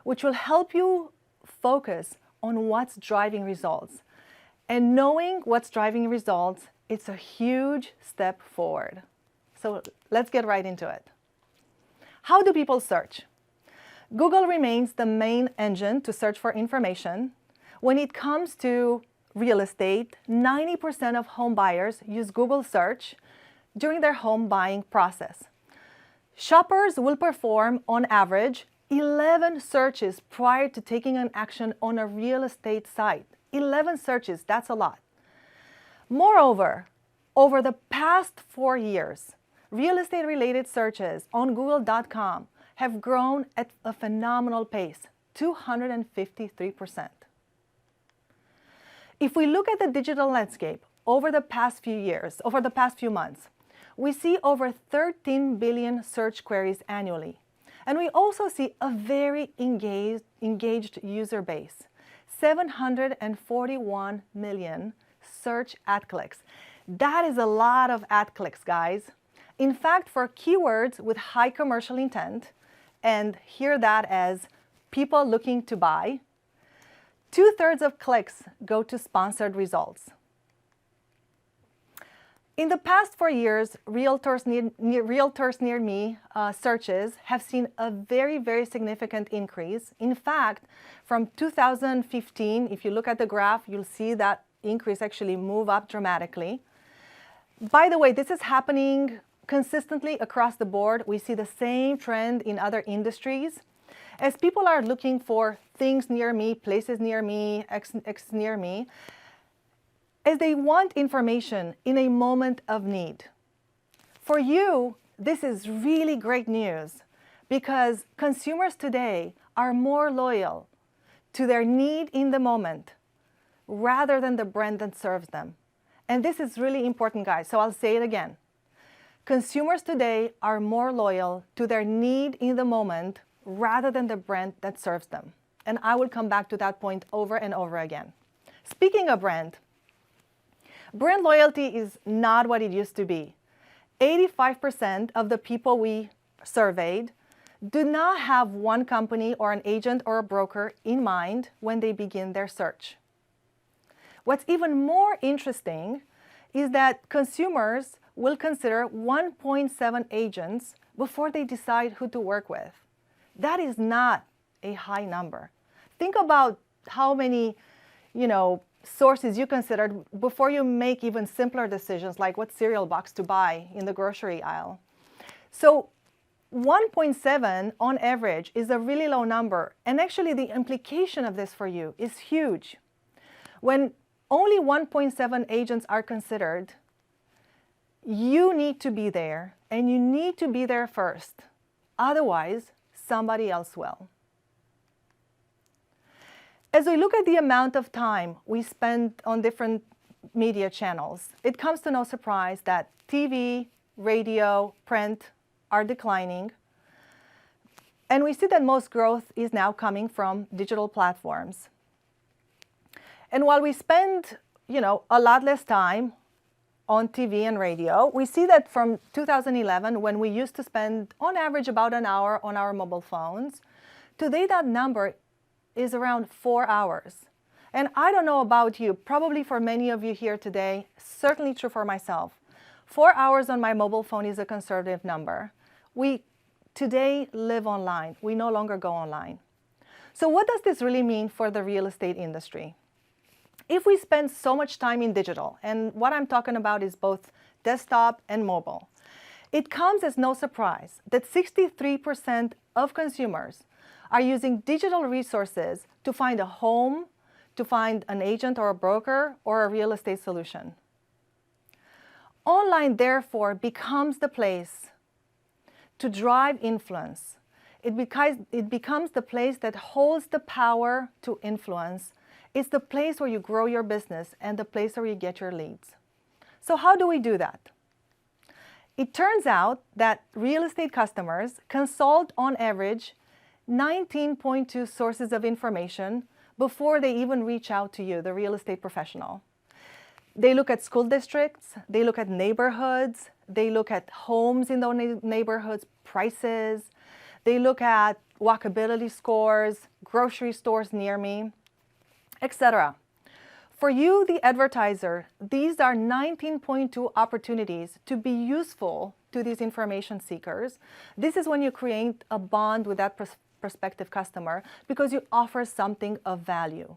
which will help you focus on what's driving results. And knowing what's driving results, it's a huge step forward. So let's get right into it. How do people search? Google remains the main engine to search for information. When it comes to real estate, 90% of home buyers use Google search during their home buying process. Shoppers will perform, on average, 11 searches prior to taking an action on a real estate site. 11 searches, that's a lot. Moreover, over the past 4 years, real estate-related searches on Google.com have grown at a phenomenal pace, 253%. If we look at the digital landscape over the past few months, we see over 13 billion search queries annually. And we also see a very engaged user base, 741 million search ad clicks. That is a lot of ad clicks, guys. In fact, for keywords with high commercial intent, and hear that as people looking to buy, 2/3 of clicks go to sponsored results. In the past 4 years, Realtors Near Me searches have seen a very, very significant increase. In fact, from 2015, if you look at the graph, you'll see that increase actually move up dramatically. By the way, this is happening consistently across the board. We see the same trend in other industries. As people are looking for things near me, places near me, X near me, as they want information in a moment of need. For you, this is really great news because consumers today are more loyal to their need in the moment rather than the brand that serves them. And this is really important, guys, so I'll say it again. Consumers today are more loyal to their need in the moment rather than the brand that serves them. And I will come back to that point over and over again. Speaking of brand loyalty is not what it used to be. 85% of the people we surveyed do not have one company or an agent or a broker in mind when they begin their search. What's even more interesting is that consumers will consider 1.7 agents before they decide who to work with. That is not a high number. Think about how many, sources you considered before you make even simpler decisions like what cereal box to buy in the grocery aisle. So 1.7 on average is a really low number. And actually the implication of this for you is huge. When only 1.7 agents are considered, You need to be there, and you need to be there first. Otherwise, somebody else will. As we look at the amount of time we spend on different media channels, it comes to no surprise that TV, radio, print are declining. And we see that most growth is now coming from digital platforms. And while we spend, a lot less time on TV and radio, we see that from 2011, when we used to spend on average about an hour on our mobile phones, today that number is around 4 hours. And I don't know about you, probably for many of you here today, certainly true for myself. 4 hours on my mobile phone is a conservative number. We today live online. We no longer go online. So what does this really mean for the real estate industry? If we spend so much time in digital, and what I'm talking about is both desktop and mobile, it comes as no surprise that 63% of consumers are using digital resources to find a home, to find an agent or a broker, or a real estate solution. Online, therefore, becomes the place to drive influence. It becomes the place that holds the power to influence. It's the place where you grow your business and the place where you get your leads. So how do we do that? It turns out that real estate customers consult on average 19.2 sources of information before they even reach out to you, the real estate professional. They look at school districts, they look at neighborhoods, they look at homes in those neighborhoods, prices, they look at walkability scores, grocery stores near me, etc. For you, the advertiser, these are 19.2 opportunities to be useful to these information seekers. This is when you create a bond with that prospective customer because you offer something of value.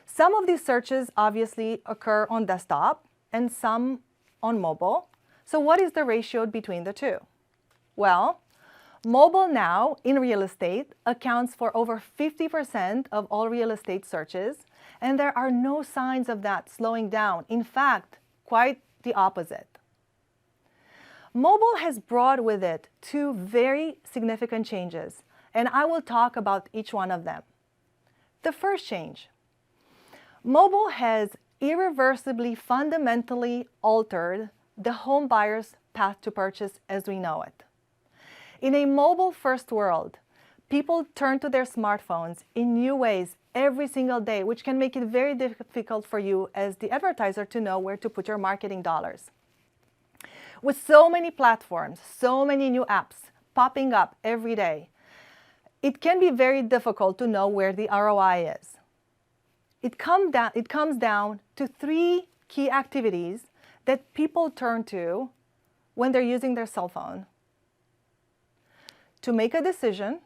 Some of these searches obviously occur on desktop and some on mobile. So what is the ratio between the two? Well, mobile now in real estate accounts for over 50% of all real estate searches, and there are no signs of that slowing down. In fact, quite the opposite. Mobile has brought with it two very significant changes, and I will talk about each one of them. The first change. Mobile has irreversibly, fundamentally altered the home buyer's path to purchase as we know it. In a mobile-first world, people turn to their smartphones in new ways every single day, which can make it very difficult for you as the advertiser to know where to put your marketing dollars. With so many platforms, so many new apps popping up every day, it can be very difficult to know where the ROI is. It comes down to three key activities that people turn to when they're using their cell phone. To make a decision,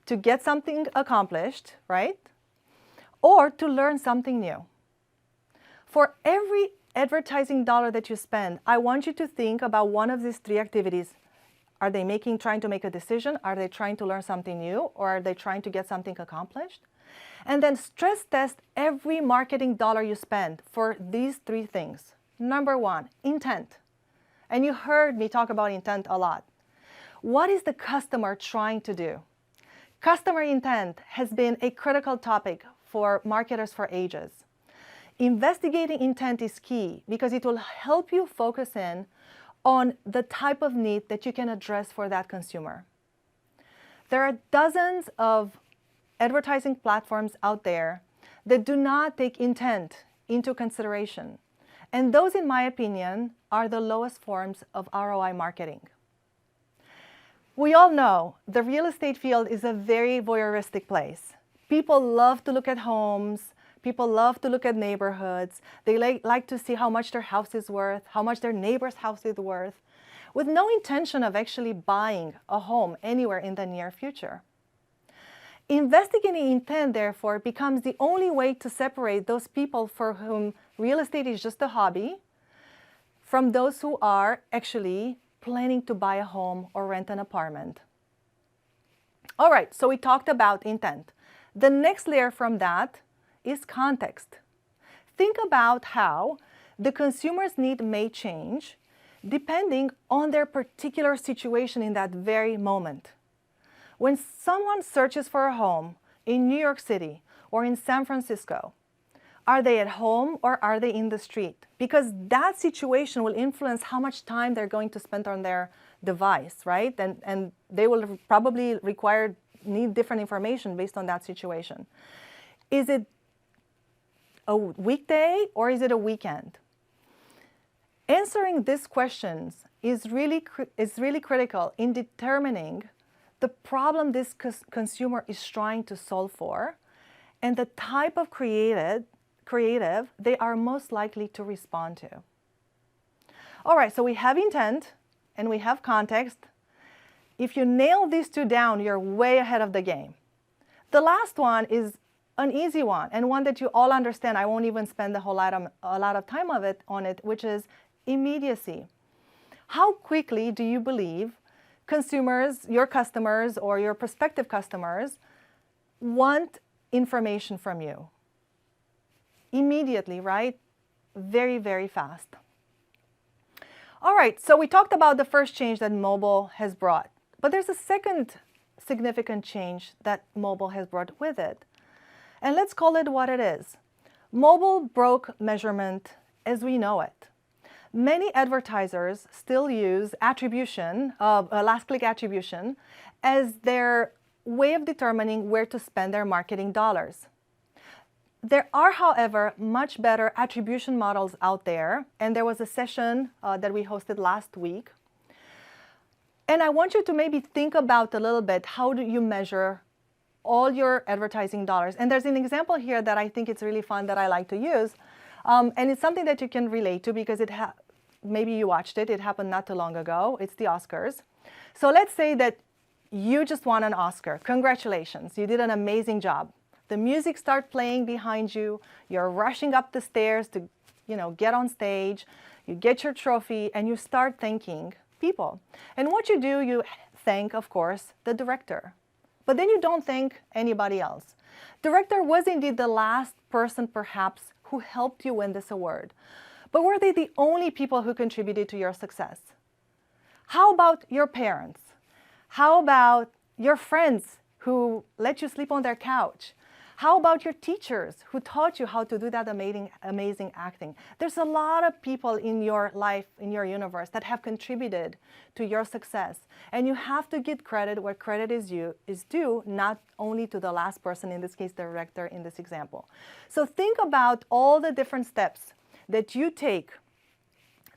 to get something accomplished, right? Or to learn something new. For every advertising dollar that you spend, I want you to think about one of these three activities. Are they trying to make a decision? Are they trying to learn something new? Or are they trying to get something accomplished? And then stress test every marketing dollar you spend for these three things. Number one, intent. And you heard me talk about intent a lot. What is the customer trying to do? Customer intent has been a critical topic for marketers for ages. Investigating intent is key because it will help you focus in on the type of need that you can address for that consumer. There are dozens of advertising platforms out there that do not take intent into consideration. And those, in my opinion, are the lowest forms of ROI marketing. We all know the real estate field is a very voyeuristic place. People love to look at homes. People love to look at neighborhoods. They like to see how much their house is worth, how much their neighbor's house is worth, with no intention of actually buying a home anywhere in the near future. Investigating intent, therefore, becomes the only way to separate those people for whom real estate is just a hobby from those who are actually planning to buy a home or rent an apartment. All right, so we talked about intent. The next layer from that is context. Think about how the consumer's need may change depending on their particular situation in that very moment. When someone searches for a home in New York City or in San Francisco, are they at home or are they in the street? Because that situation will influence how much time they're going to spend on their device, right? And they will probably need different information based on that situation. Is it a weekday or is it a weekend? Answering these questions is really critical in determining the problem this consumer is trying to solve for and the type of creative they are most likely to respond to. All right, so we have intent and we have context. If you nail these two down, you're way ahead of the game. The last one is an easy one and one that you all understand. I won't even spend a lot of time on it, which is immediacy. How quickly do you believe consumers, your customers or your prospective customers, want information from you? Immediately, right? Very, very fast. All right, so we talked about the first change that mobile has brought, but there's a second significant change that mobile has brought with it. And let's call it what it is. Mobile broke measurement as we know it. Many advertisers still use attribution, last click attribution, as their way of determining where to spend their marketing dollars. There are, however, much better attribution models out there, and there was a session that we hosted last week. And I want you to maybe think about a little bit, how do you measure all your advertising dollars? And there's an example here that I think it's really fun that I like to use. And it's something that you can relate to because maybe you watched it. It happened not too long ago. It's the Oscars. So let's say that you just won an Oscar. Congratulations. You did an amazing job. The music starts playing behind you. You're rushing up the stairs to, get on stage. You get your trophy and you start thanking people. And what you do, you thank, of course, the director. But then you don't thank anybody else. Director was indeed the last person, perhaps, who helped you win this award. But were they the only people who contributed to your success? How about your parents? How about your friends who let you sleep on their couch? How about your teachers who taught you how to do that amazing acting? There's a lot of people in your life, in your universe, that have contributed to your success. And you have to give credit where credit is due, not only to the last person, in this case, the director in this example. So think about all the different steps that you take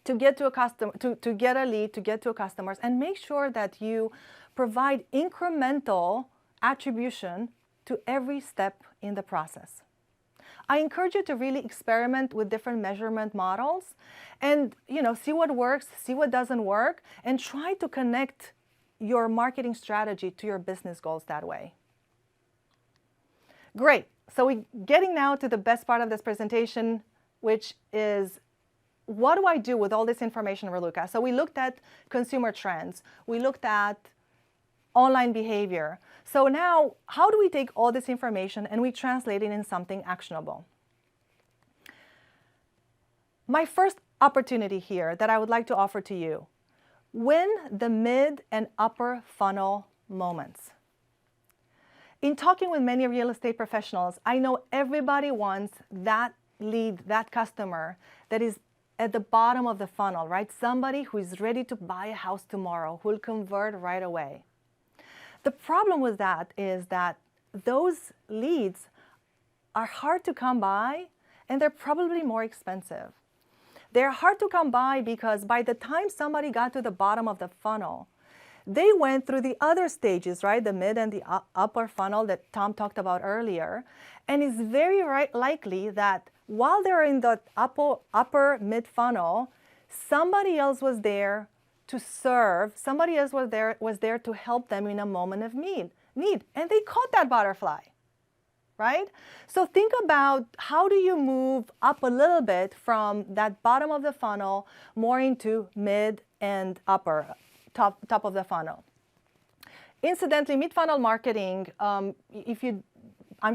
to get to a customer, to get a lead, to get to a customer, and make sure that you provide incremental attribution to every step in the process. I encourage you to really experiment with different measurement models and see what works, see what doesn't work, and try to connect your marketing strategy to your business goals that way. Great. So we're getting now to the best part of this presentation, which is what do I do with all this information, Raluca? So we looked at consumer trends. We looked at online behavior. So now, how do we take all this information and we translate it in something actionable? My first opportunity here that I would like to offer to you, win the mid and upper funnel moments. In talking with many real estate professionals, I know everybody wants that lead, that customer that is at the bottom of the funnel, right? Somebody who is ready to buy a house tomorrow, who will convert right away. The problem with that is that those leads are hard to come by and they're probably more expensive. They're hard to come by because by the time somebody got to the bottom of the funnel, they went through the other stages, right? The mid and the upper funnel that Tom talked about earlier. And it's very likely that while they're in the upper mid funnel, somebody else was there to serve, somebody else was there to help them in a moment of need, and they caught that butterfly, right? So think about how do you move up a little bit from that bottom of the funnel more into mid and upper, top of the funnel. Incidentally, mid-funnel marketing, I'm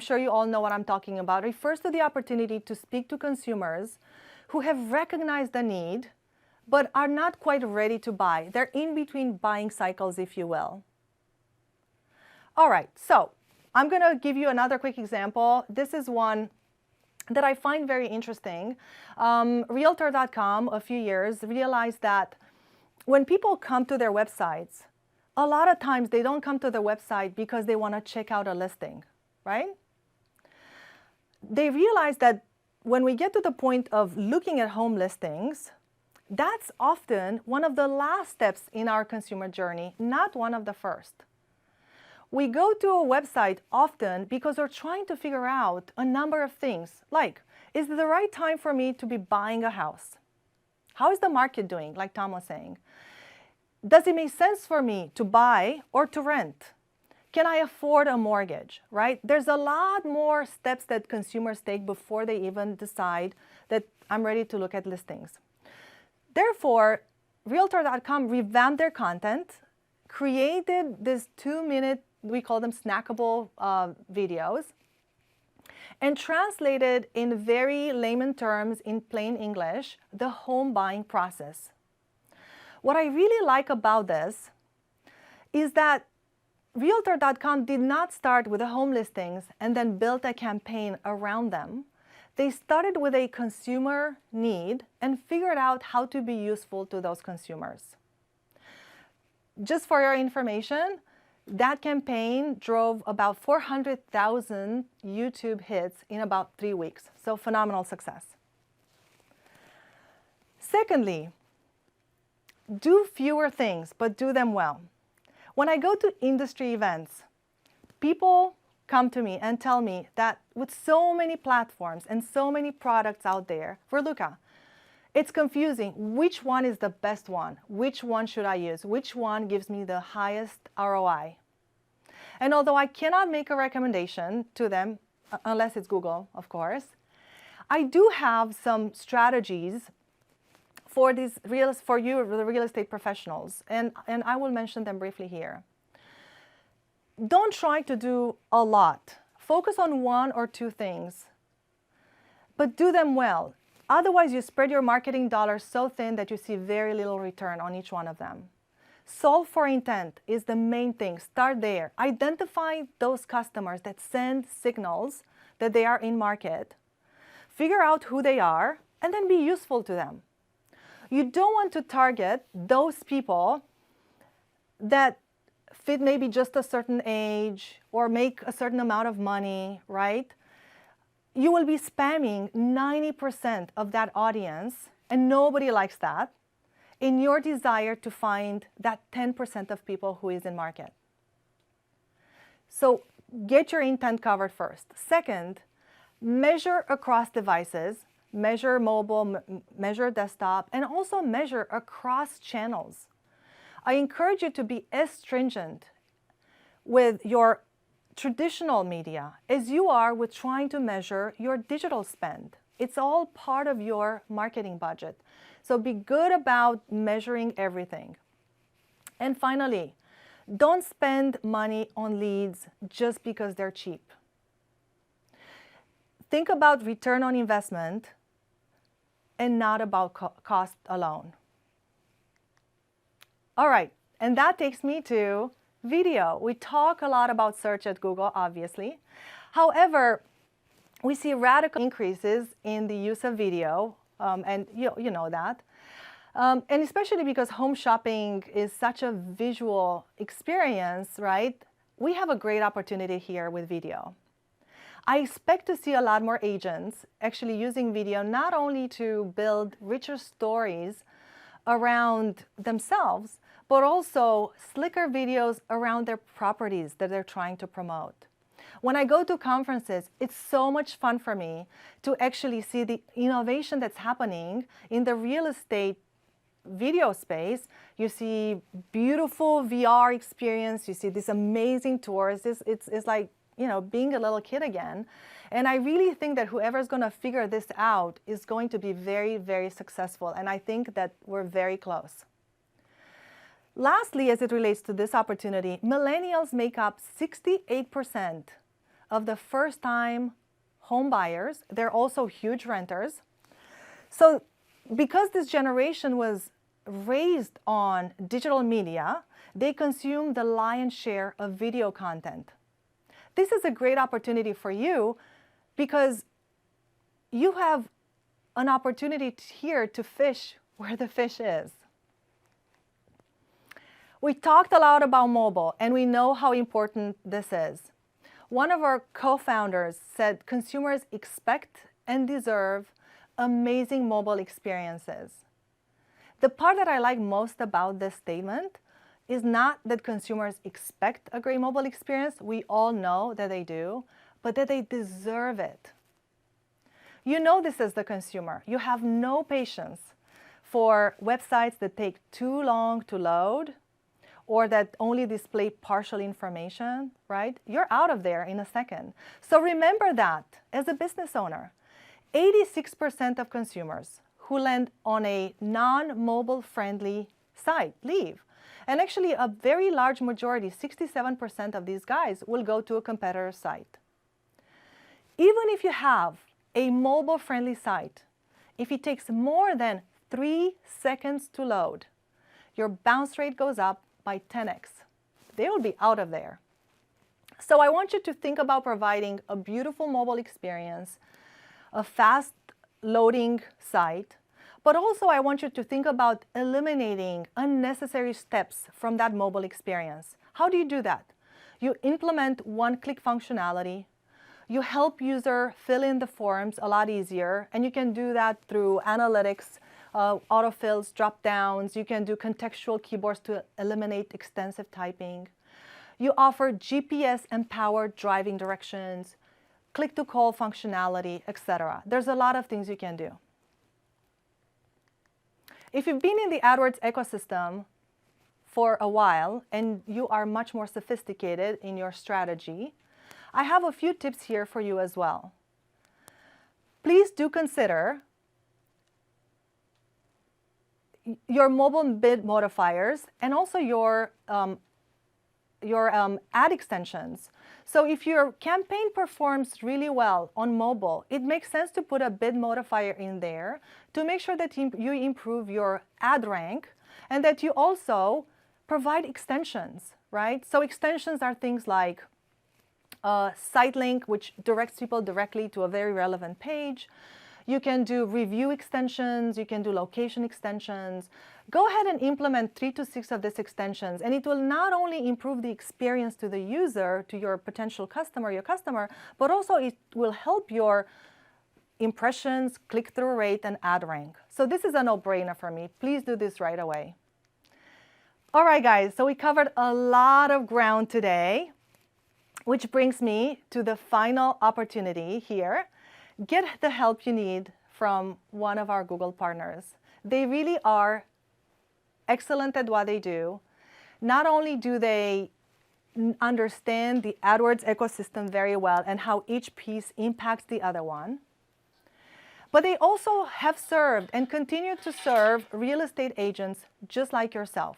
sure you all know what I'm talking about, refers to the opportunity to speak to consumers who have recognized the need but are not quite ready to buy. They're in between buying cycles, if you will. All right, so I'm going to give you another quick example. This is one that I find very interesting. Realtor.com a few years realized that when people come to their websites, a lot of times they don't come to the website because they want to check out a listing, right? They realize that when we get to the point of looking at home listings, that's often one of the last steps in our consumer journey, not one of the first. We go to a website often because we're trying to figure out a number of things, like, is it the right time for me to be buying a house? How is the market doing, like Tom was saying? Does it make sense for me to buy or to rent? Can I afford a mortgage, right? There's a lot more steps that consumers take before they even decide that I'm ready to look at listings. Therefore, Realtor.com revamped their content, created this 2-minute, we call them snackable videos, and translated in very layman terms, in plain English, the home buying process. What I really like about this is that Realtor.com did not start with the home listings and then built a campaign around them. They started with a consumer need and figured out how to be useful to those consumers. Just for your information, that campaign drove about 400,000 YouTube hits in about 3 weeks. So phenomenal success. Secondly, do fewer things, but do them well. When I go to industry events, people come to me and tell me that with so many platforms and so many products out there, Verluca, it's confusing. Which one is the best one? Which one should I use? Which one gives me the highest ROI? And although I cannot make a recommendation to them, unless it's Google, of course, I do have some strategies for the real estate professionals, and I will mention them briefly here. Don't try to do a lot. Focus on 1 or 2 things, but do them well. Otherwise, you spread your marketing dollars so thin that you see very little return on each one of them. Solve for intent is the main thing. Start there. Identify those customers that send signals that they are in market. Figure out who they are, and then be useful to them. You don't want to target those people that fit maybe just a certain age or make a certain amount of money, right? You will be spamming 90% of that audience, and nobody likes that, in your desire to find that 10% of people who is in market. So get your intent covered first. Second, measure across devices. Measure mobile, measure desktop, and also measure across channels. I encourage you to be as stringent with your traditional media as you are with trying to measure your digital spend. It's all part of your marketing budget. So be good about measuring everything. And finally, don't spend money on leads just because they're cheap. Think about return on investment and not about cost alone. All right, and that takes me to video. We talk a lot about search at Google, obviously. However, we see radical increases in the use of video, and you know that. And especially because home shopping is such a visual experience, right? We have a great opportunity here with video. I expect to see a lot more agents actually using video not only to build richer stories around themselves, but also slicker videos around their properties that they're trying to promote. When I go to conferences, it's so much fun for me to actually see the innovation that's happening in the real estate video space. You see beautiful VR experience, you see these amazing tours. It's like, you know, being a little kid again. And I really think that whoever's going to figure this out is going to be very, very successful. And I think that we're very close. Lastly, as it relates to this opportunity, millennials make up 68% of the first-time home buyers. They're also huge renters. So because this generation was raised on digital media, they consume the lion's share of video content. This is a great opportunity for you because you have an opportunity here to fish where the fish is. We talked a lot about mobile, and we know how important this is. One of our co-founders said consumers expect and deserve amazing mobile experiences. The part that I like most about this statement is not that consumers expect a great mobile experience. We all know that they do, but that they deserve it. You know this as the consumer. You have no patience for websites that take too long to load or that only display partial information, right? You're out of there in a second. So remember that as a business owner. 86% of consumers who land on a non-mobile friendly site leave. And actually a very large majority, 67% of these guys will go to a competitor site. Even if you have a mobile friendly site, if it takes more than 3 seconds to load, your bounce rate goes up by 10x. They will be out of there. So I want you to think about providing a beautiful mobile experience, a fast loading site, but also I want you to think about eliminating unnecessary steps from that mobile experience. How do you do that? You implement one-click functionality. You help user fill in the forms a lot easier, and you can do that through analytics, autofills, drop-downs. You can do contextual keyboards to eliminate extensive typing. You offer GPS-empowered driving directions, click-to-call functionality, etc. There's a lot of things you can do. If you've been in the AdWords ecosystem for a while and you are much more sophisticated in your strategy, I have a few tips here for you as well. Please do consider your mobile bid modifiers and also your ad extensions. So if your campaign performs really well on mobile, it makes sense to put a bid modifier in there to make sure that you improve your ad rank and that you also provide extensions, right? So extensions are things like site link, which directs people directly to a very relevant page. You can do review extensions, you can do location extensions. Go ahead and implement 3 to 6 of these extensions, and it will not only improve the experience to the user, to your potential customer, but also it will help your impressions, click-through rate, and ad rank. So this is a no-brainer for me. Please do this right away. All right, guys, so we covered a lot of ground today, which brings me to the final opportunity here. Get the help you need from one of our Google partners. They really are excellent at what they do. Not only do they understand the AdWords ecosystem very well and how each piece impacts the other one, but they also have served and continue to serve real estate agents just like yourself.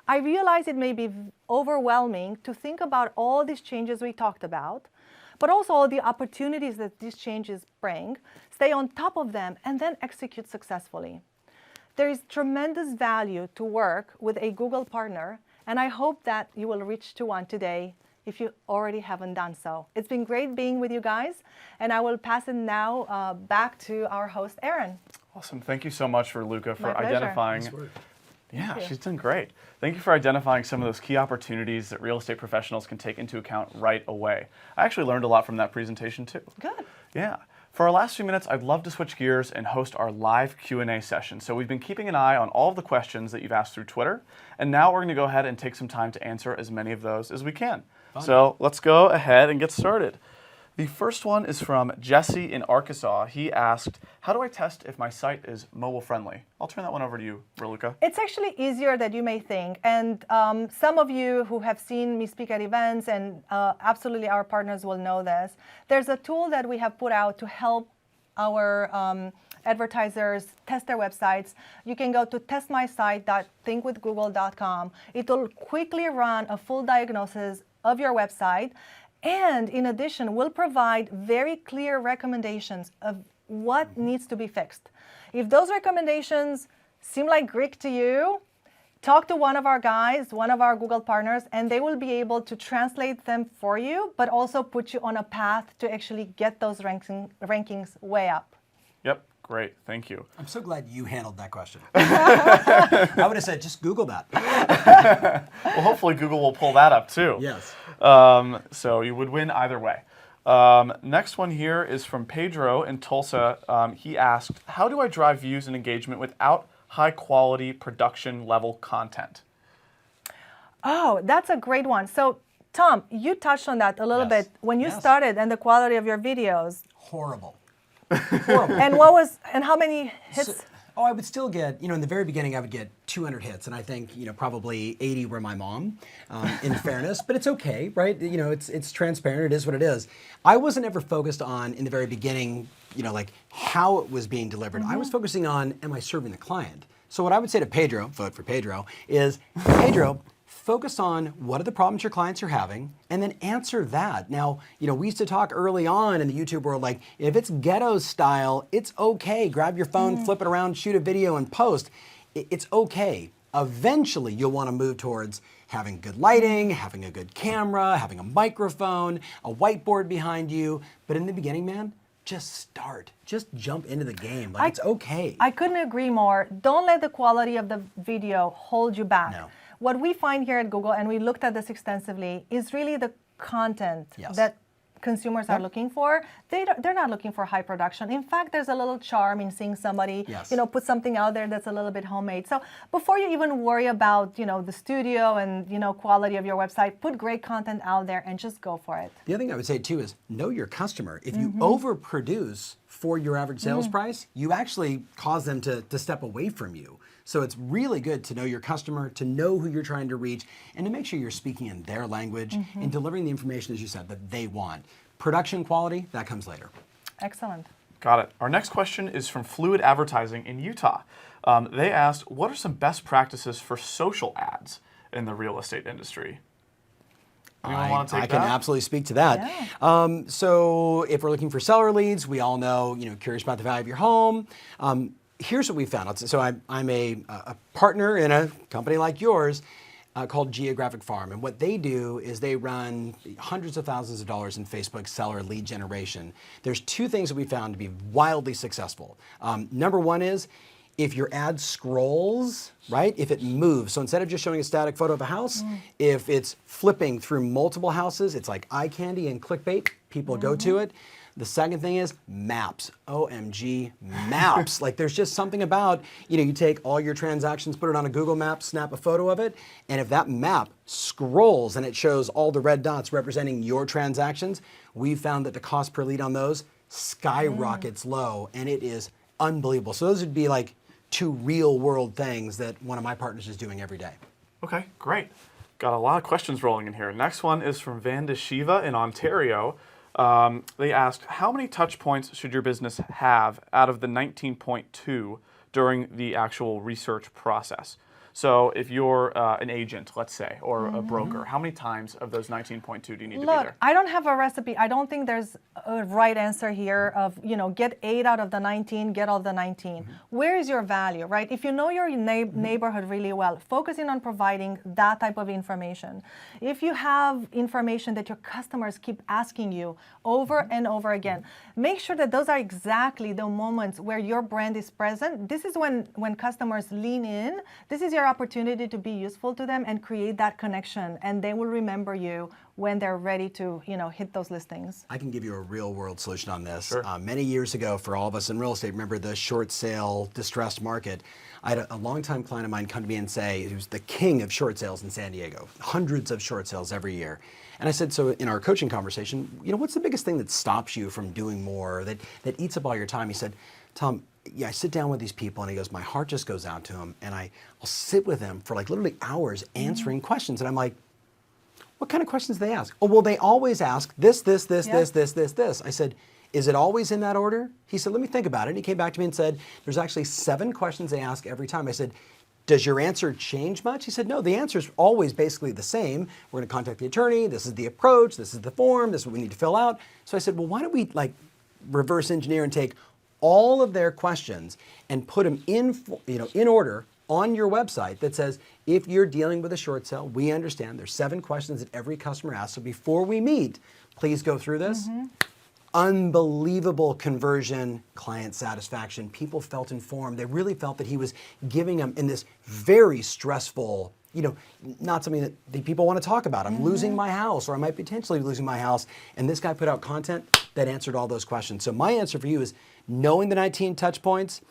I realize it may be overwhelming to think about all these changes we talked about, but also all the opportunities that these changes bring, stay on top of them, and then execute successfully. There is tremendous value to work with a Google partner, and I hope that you will reach to one today if you already haven't done so. It's been great being with you guys, and I will pass it now back to our host, Erin. Awesome. Thank you so much, Raluca, for My pleasure. identifying. Nice work. Yeah, she's done great. Thank you for identifying some of those key opportunities that real estate professionals can take into account right away. I actually learned a lot from that presentation too. Good. Yeah. For our last few minutes, I'd love to switch gears and host our live Q&A session. So we've been keeping an eye on all of the questions that you've asked through Twitter, and now we're going to go ahead and take some time to answer as many of those as we can. Fun. So let's go ahead and get started. The first one is from Jesse in Arkansas. He asked, how do I test if my site is mobile friendly? I'll turn that one over to you, Raluca. It's actually easier than you may think. And some of you who have seen me speak at events, and absolutely our partners will know this, there's a tool that we have put out to help our advertisers test their websites. You can go to testmysite.thinkwithgoogle.com. It will quickly run a full diagnosis of your website. And in addition, we'll provide very clear recommendations of what needs to be fixed. If those recommendations seem like Greek to you, talk to one of our guys, one of our Google partners, and they will be able to translate them for you, but also put you on a path to actually get those rankings way up. Yep, great, thank you. I'm so glad you handled that question. I would have said, just Google that. Well, hopefully Google will pull that up too. Yes. So you would win either way. Next one here is from Pedro in Tulsa. He asked, how do I drive views and engagement without high quality production level content? Oh, that's a great one. So Tom, you touched on that a little Yes. bit when you Yes. started and the quality of your videos. Horrible. Horrible. And how many hits? Oh, I would still get, in the very beginning, I would get 200 hits, and I think, probably 80 were my mom, in fairness, but it's okay, right? It's transparent, it is what it is. I wasn't ever focused on, in the very beginning, like how it was being delivered. I was focusing on, am I serving the client? So what I would say to Pedro, vote for Pedro, is, Pedro, focus on what are the problems your clients are having, and then answer that. Now, we used to talk early on in the YouTube world, like, if it's ghetto style, it's okay. Grab your phone, flip it around, shoot a video, and post. It's okay. Eventually, you'll want to move towards having good lighting, having a good camera, having a microphone, a whiteboard behind you. But in the beginning, man, just start. Just jump into the game. Like, it's okay. I couldn't agree more. Don't let the quality of the video hold you back. No. What we find here at Google, and we looked at this extensively, is really the content Yes. that consumers are looking for. They're not looking for high production. In fact, there's a little charm in seeing somebody, Yes. put something out there that's a little bit homemade. So before you even worry about, the studio and, quality of your website, put great content out there and just go for it. The other thing I would say too is know your customer. If you overproduce for your average sales price, you actually cause them to step away from you. So it's really good to know your customer, to know who you're trying to reach, and to make sure you're speaking in their language and delivering the information, as you said, that they want. Production quality, that comes later. Excellent. Got it. Our next question is from Fluid Advertising in Utah. They asked, what are some best practices for social ads in the real estate industry? Anyone want to take I can that? absolutely speak to that. Yeah. So if we're looking for seller leads, we all know, curious about the value of your home. Here's what we found. So I'm a partner in a company like yours called Geographic Farm. And what they do is they run hundreds of thousands of dollars in Facebook seller lead generation. There's two things that we found to be wildly successful. Number one is, if your ad scrolls, right, if it moves, so instead of just showing a static photo of a house, if it's flipping through multiple houses, it's like eye candy and clickbait, people go to it. The second thing is maps. OMG, maps. Like, there's just something about, you take all your transactions, put it on a Google map, snap a photo of it, and if that map scrolls and it shows all the red dots representing your transactions, we've found that the cost per lead on those skyrockets low, and it is unbelievable. So those would be like two real world things that one of my partners is doing every day. Okay, great. Got a lot of questions rolling in here. Next one is from Vanda Shiva in Ontario. They asked, how many touch points should your business have out of the 19.2 during the actual research process? So if you're an agent, let's say, or a broker, how many times of those 19.2 do you need to be Look, there? I don't have a recipe. I don't think there's a right answer here of, get 8 out of the 19, get all the 19. Where is your value, right? If you know your neighborhood really well, focusing on providing that type of information. If you have information that your customers keep asking you over and over again, make sure that those are exactly the moments where your brand is present. This is when customers lean in. This is your opportunity to be useful to them and create that connection, and they will remember you when they're ready to hit those listings. I can give you a real world solution on this. Sure. Many years ago, for all of us in real estate, remember the short sale distressed market. I had a longtime client of mine come to me and say, he was the king of short sales in San Diego, hundreds of short sales every year. And I said, so in our coaching conversation, what's the biggest thing that stops you from doing more, that eats up all your time? He said, Tom, I sit down with these people, and he goes, my heart just goes out to them, and I'll sit with them for like literally hours answering questions. And I'm like, what kind of questions do they ask? Oh, well, they always ask this. I said, is it always in that order? He said, let me think about it. And he came back to me and said, there's actually 7 questions they ask every time. I said, does your answer change much? He said, no, the answer is always basically the same. We're going to contact the attorney. This is the approach. This is the form. This is what we need to fill out. So I said, well, why don't we reverse engineer and take all of their questions and put them in order on your website that says, if you're dealing with a short sale, we understand there's 7 questions that every customer asks. So before we meet, please go through this. Unbelievable conversion, client satisfaction. People felt informed. They really felt that he was giving them in this very stressful, not something that the people want to talk about. I'm losing my house, or I might potentially be losing my house. And this guy put out content that answered all those questions. So my answer for you is knowing the 19 touch points,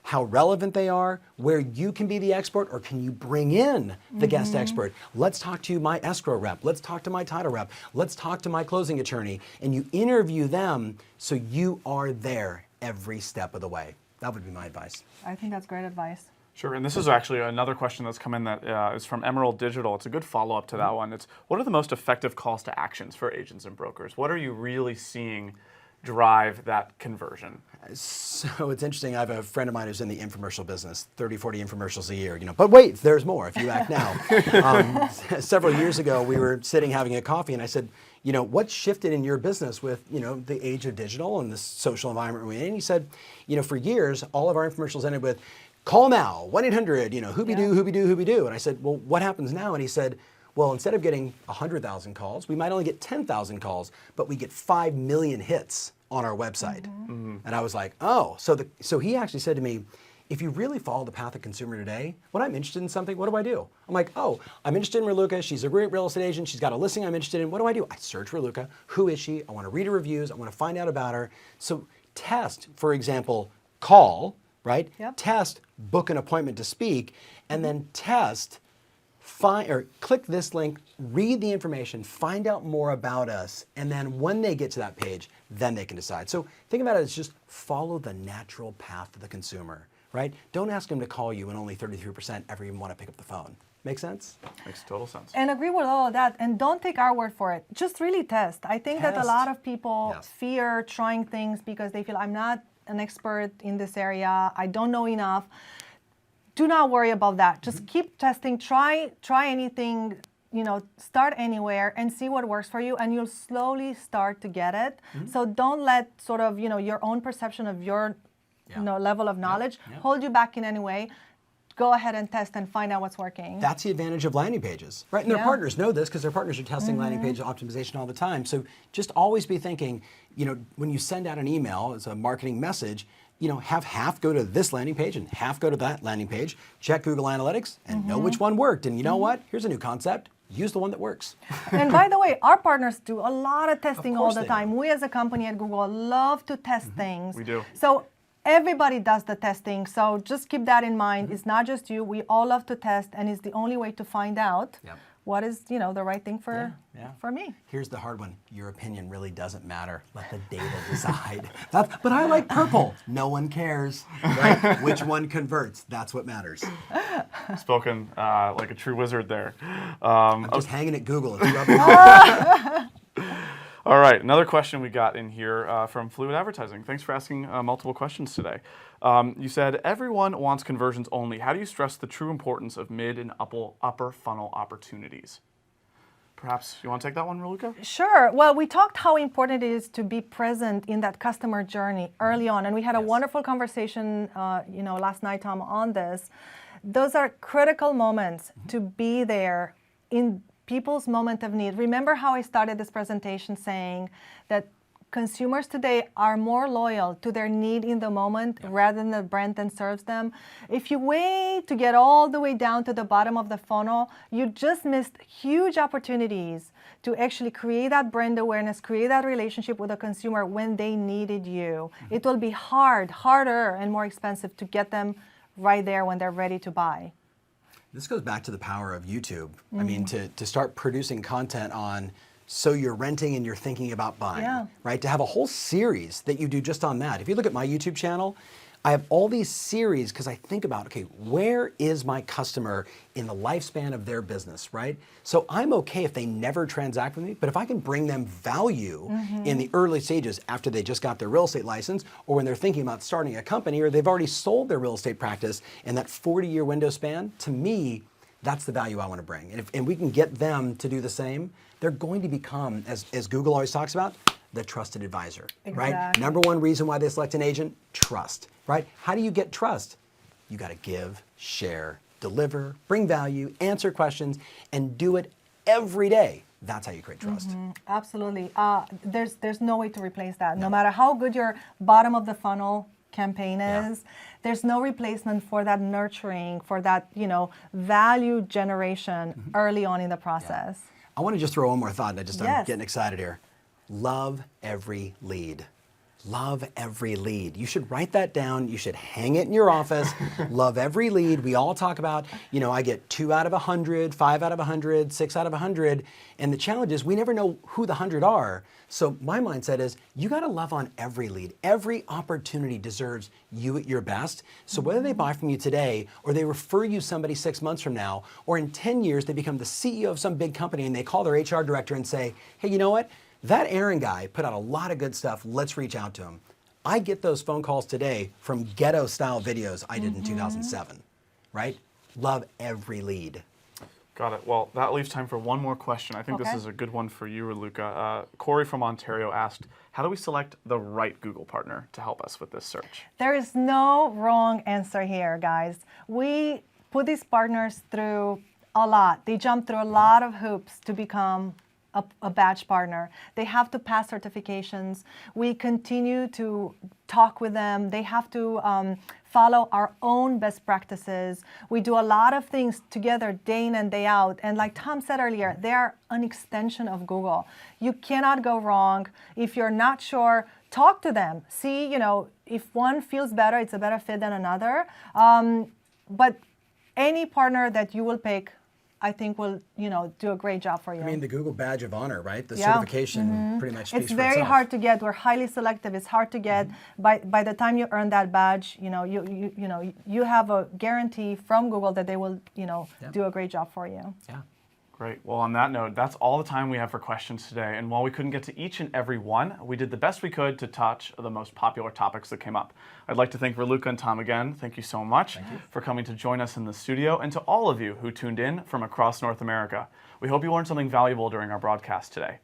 how relevant they are, where you can be the expert, or can you bring in the guest expert? Let's talk to my escrow rep. Let's talk to my title rep. Let's talk to my closing attorney. And you interview them so you are there every step of the way. That would be my advice. I think that's great advice. Sure, and this is actually another question that's come in that is from Emerald Digital. It's a good follow-up to that one. It's, what are the most effective calls to actions for agents and brokers? What are you really seeing drive that conversion? So it's interesting. I have a friend of mine who's in the infomercial business, 30, 40 infomercials a year. But wait, there's more if you act now. Several years ago, we were sitting having a coffee, and I said, what shifted in your business with, the age of digital and the social environment we're in? And he said, for years, all of our infomercials ended with, call now, 1-800, hoobie-doo, hoobie-doo, hoobie-doo. And I said, well, what happens now? And he said, well, instead of getting 100,000 calls, we might only get 10,000 calls, but we get 5 million hits on our website. And I was like, oh, so he actually said to me, if you really follow the path of consumer today, when I'm interested in something, what do I do? I'm like, oh, I'm interested in Raluca. She's a great real estate agent. She's got a listing I'm interested in. What do? I search Raluca. Who is she? I want to read her reviews. I want to find out about her. So test, for example, call, right? Yep. Test, book an appointment to speak, and then test, click this link, read the information, find out more about us, and then when they get to that page, then they can decide. So think about it as just follow the natural path of the consumer, right? Don't ask them to call you when only 33% ever even want to pick up the phone. Make sense? Makes total sense. And agree with all of that. And don't take our word for it. Just really test. I think that a lot of people fear trying things because they feel, I'm not an expert in this area. I don't know enough. Do not worry about that. Just keep testing. Try anything. Start anywhere and see what works for you, and you'll slowly start to get it. So don't let sort of your own perception of your level of knowledge hold you back in any way. Go ahead and test and find out what's working. That's the advantage of landing pages, right? And their partners know this because their partners are testing landing page optimization all the time. So just always be thinking, when you send out an email as a marketing message, have half go to this landing page and half go to that landing page. Check Google Analytics and know which one worked. And you know what? Here's a new concept. Use the one that works. And by the way, our partners do a lot of testing all the time. Do. We as a company at Google love to test things. We do. So everybody does the testing. So just keep that in mind. It's not just you. We all love to test, and it's the only way to find out what is the right thing for me. Here's the hard one. Your opinion really doesn't matter. Let the data decide. But I like purple. No one cares. Right? Which one converts? That's what matters. Spoken like a true wizard there. I'm just hanging at Google. If you ever All right, another question we got in here from Fluid Advertising. Thanks for asking multiple questions today. You said, everyone wants conversions only. How do you stress the true importance of mid and upper funnel opportunities? Perhaps you want to take that one, Raluca? Sure. Well, we talked how important it is to be present in that customer journey early on. And we had a wonderful conversation last night, Tom, on this. Those are critical moments to be there in people's moment of need. Remember how I started this presentation saying that consumers today are more loyal to their need in the moment rather than the brand that serves them. If you wait to get all the way down to the bottom of the funnel, you just missed huge opportunities to actually create that brand awareness, create that relationship with a consumer when they needed you. It will be harder and more expensive to get them right there when they're ready to buy. This goes back to the power of YouTube. I mean, to start producing content on, so you're renting and you're thinking about buying, right? To have a whole series that you do just on that. If you look at my YouTube channel, I have all these series because I think about, okay, where is my customer in the lifespan of their business, right? So I'm okay if they never transact with me, but if I can bring them value in the early stages after they just got their real estate license, or when they're thinking about starting a company, or they've already sold their real estate practice in that 40-year window span, to me, that's the value I want to bring. And we can get them to do the same, they're going to become, as Google always talks about, the trusted advisor, right? Exactly. Number one reason why they select an agent, trust, right? How do you get trust? You got to give, share, deliver, bring value, answer questions, and do it every day. That's how you create trust. Absolutely. There's no way to replace that. No matter how good your bottom of the funnel campaign is, there's no replacement for that nurturing, for that, value generation early on in the process. I want to just throw one more thought. I'm Yes. getting excited here. Love every lead. Love every lead. You should write that down. You should hang it in your office. Love every lead. We all talk about, I get 2 out of 100, 5 out of 100, 6 out of 100. And the challenge is we never know who the 100 are. So my mindset is you got to love on every lead. Every opportunity deserves you at your best. So whether they buy from you today or they refer you somebody 6 months from now, or in 10 years they become the CEO of some big company and they call their HR director and say, hey, you know what? That Aaron guy put out a lot of good stuff. Let's reach out to him. I get those phone calls today from ghetto style videos I did in 2007, right? Love every lead. Got it. Well, that leaves time for one more question. I think this Okay. is a good one for you, Raluca. Corey from Ontario asked, how do we select the right Google partner to help us with this search? There is no wrong answer here, guys. We put these partners through a lot. They jump through a lot of hoops to become a badge partner. They have to pass certifications. We continue to talk with them. They have to follow our own best practices. We do a lot of things together day in and day out. And like Tom said earlier, they are an extension of Google. You cannot go wrong. If you're not sure, talk to them. See, if one feels better, it's a better fit than another. But any partner that you will pick, I think will, do a great job for you. I mean, the Google Badge of Honor, right? The Yeah. certification pretty much speaks It's for very itself. hard to get. We're highly selective. It's hard to get. By the time you earn that badge, you have a guarantee from Google that they will, do a great job for you. Yeah. Great. Well, on that note, that's all the time we have for questions today. And while we couldn't get to each and every one, we did the best we could to touch the most popular topics that came up. I'd like to thank Raluca and Tom again. Thank you so much for coming to join us in the studio, and to all of you who tuned in from across North America. We hope you learned something valuable during our broadcast today.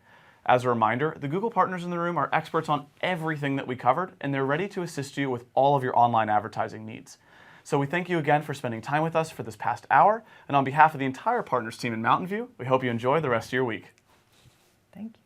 As a reminder, the Google partners in the room are experts on everything that we covered, and they're ready to assist you with all of your online advertising needs. So we thank you again for spending time with us for this past hour, and on behalf of the entire partners team in Mountain View, we hope you enjoy the rest of your week. Thank you.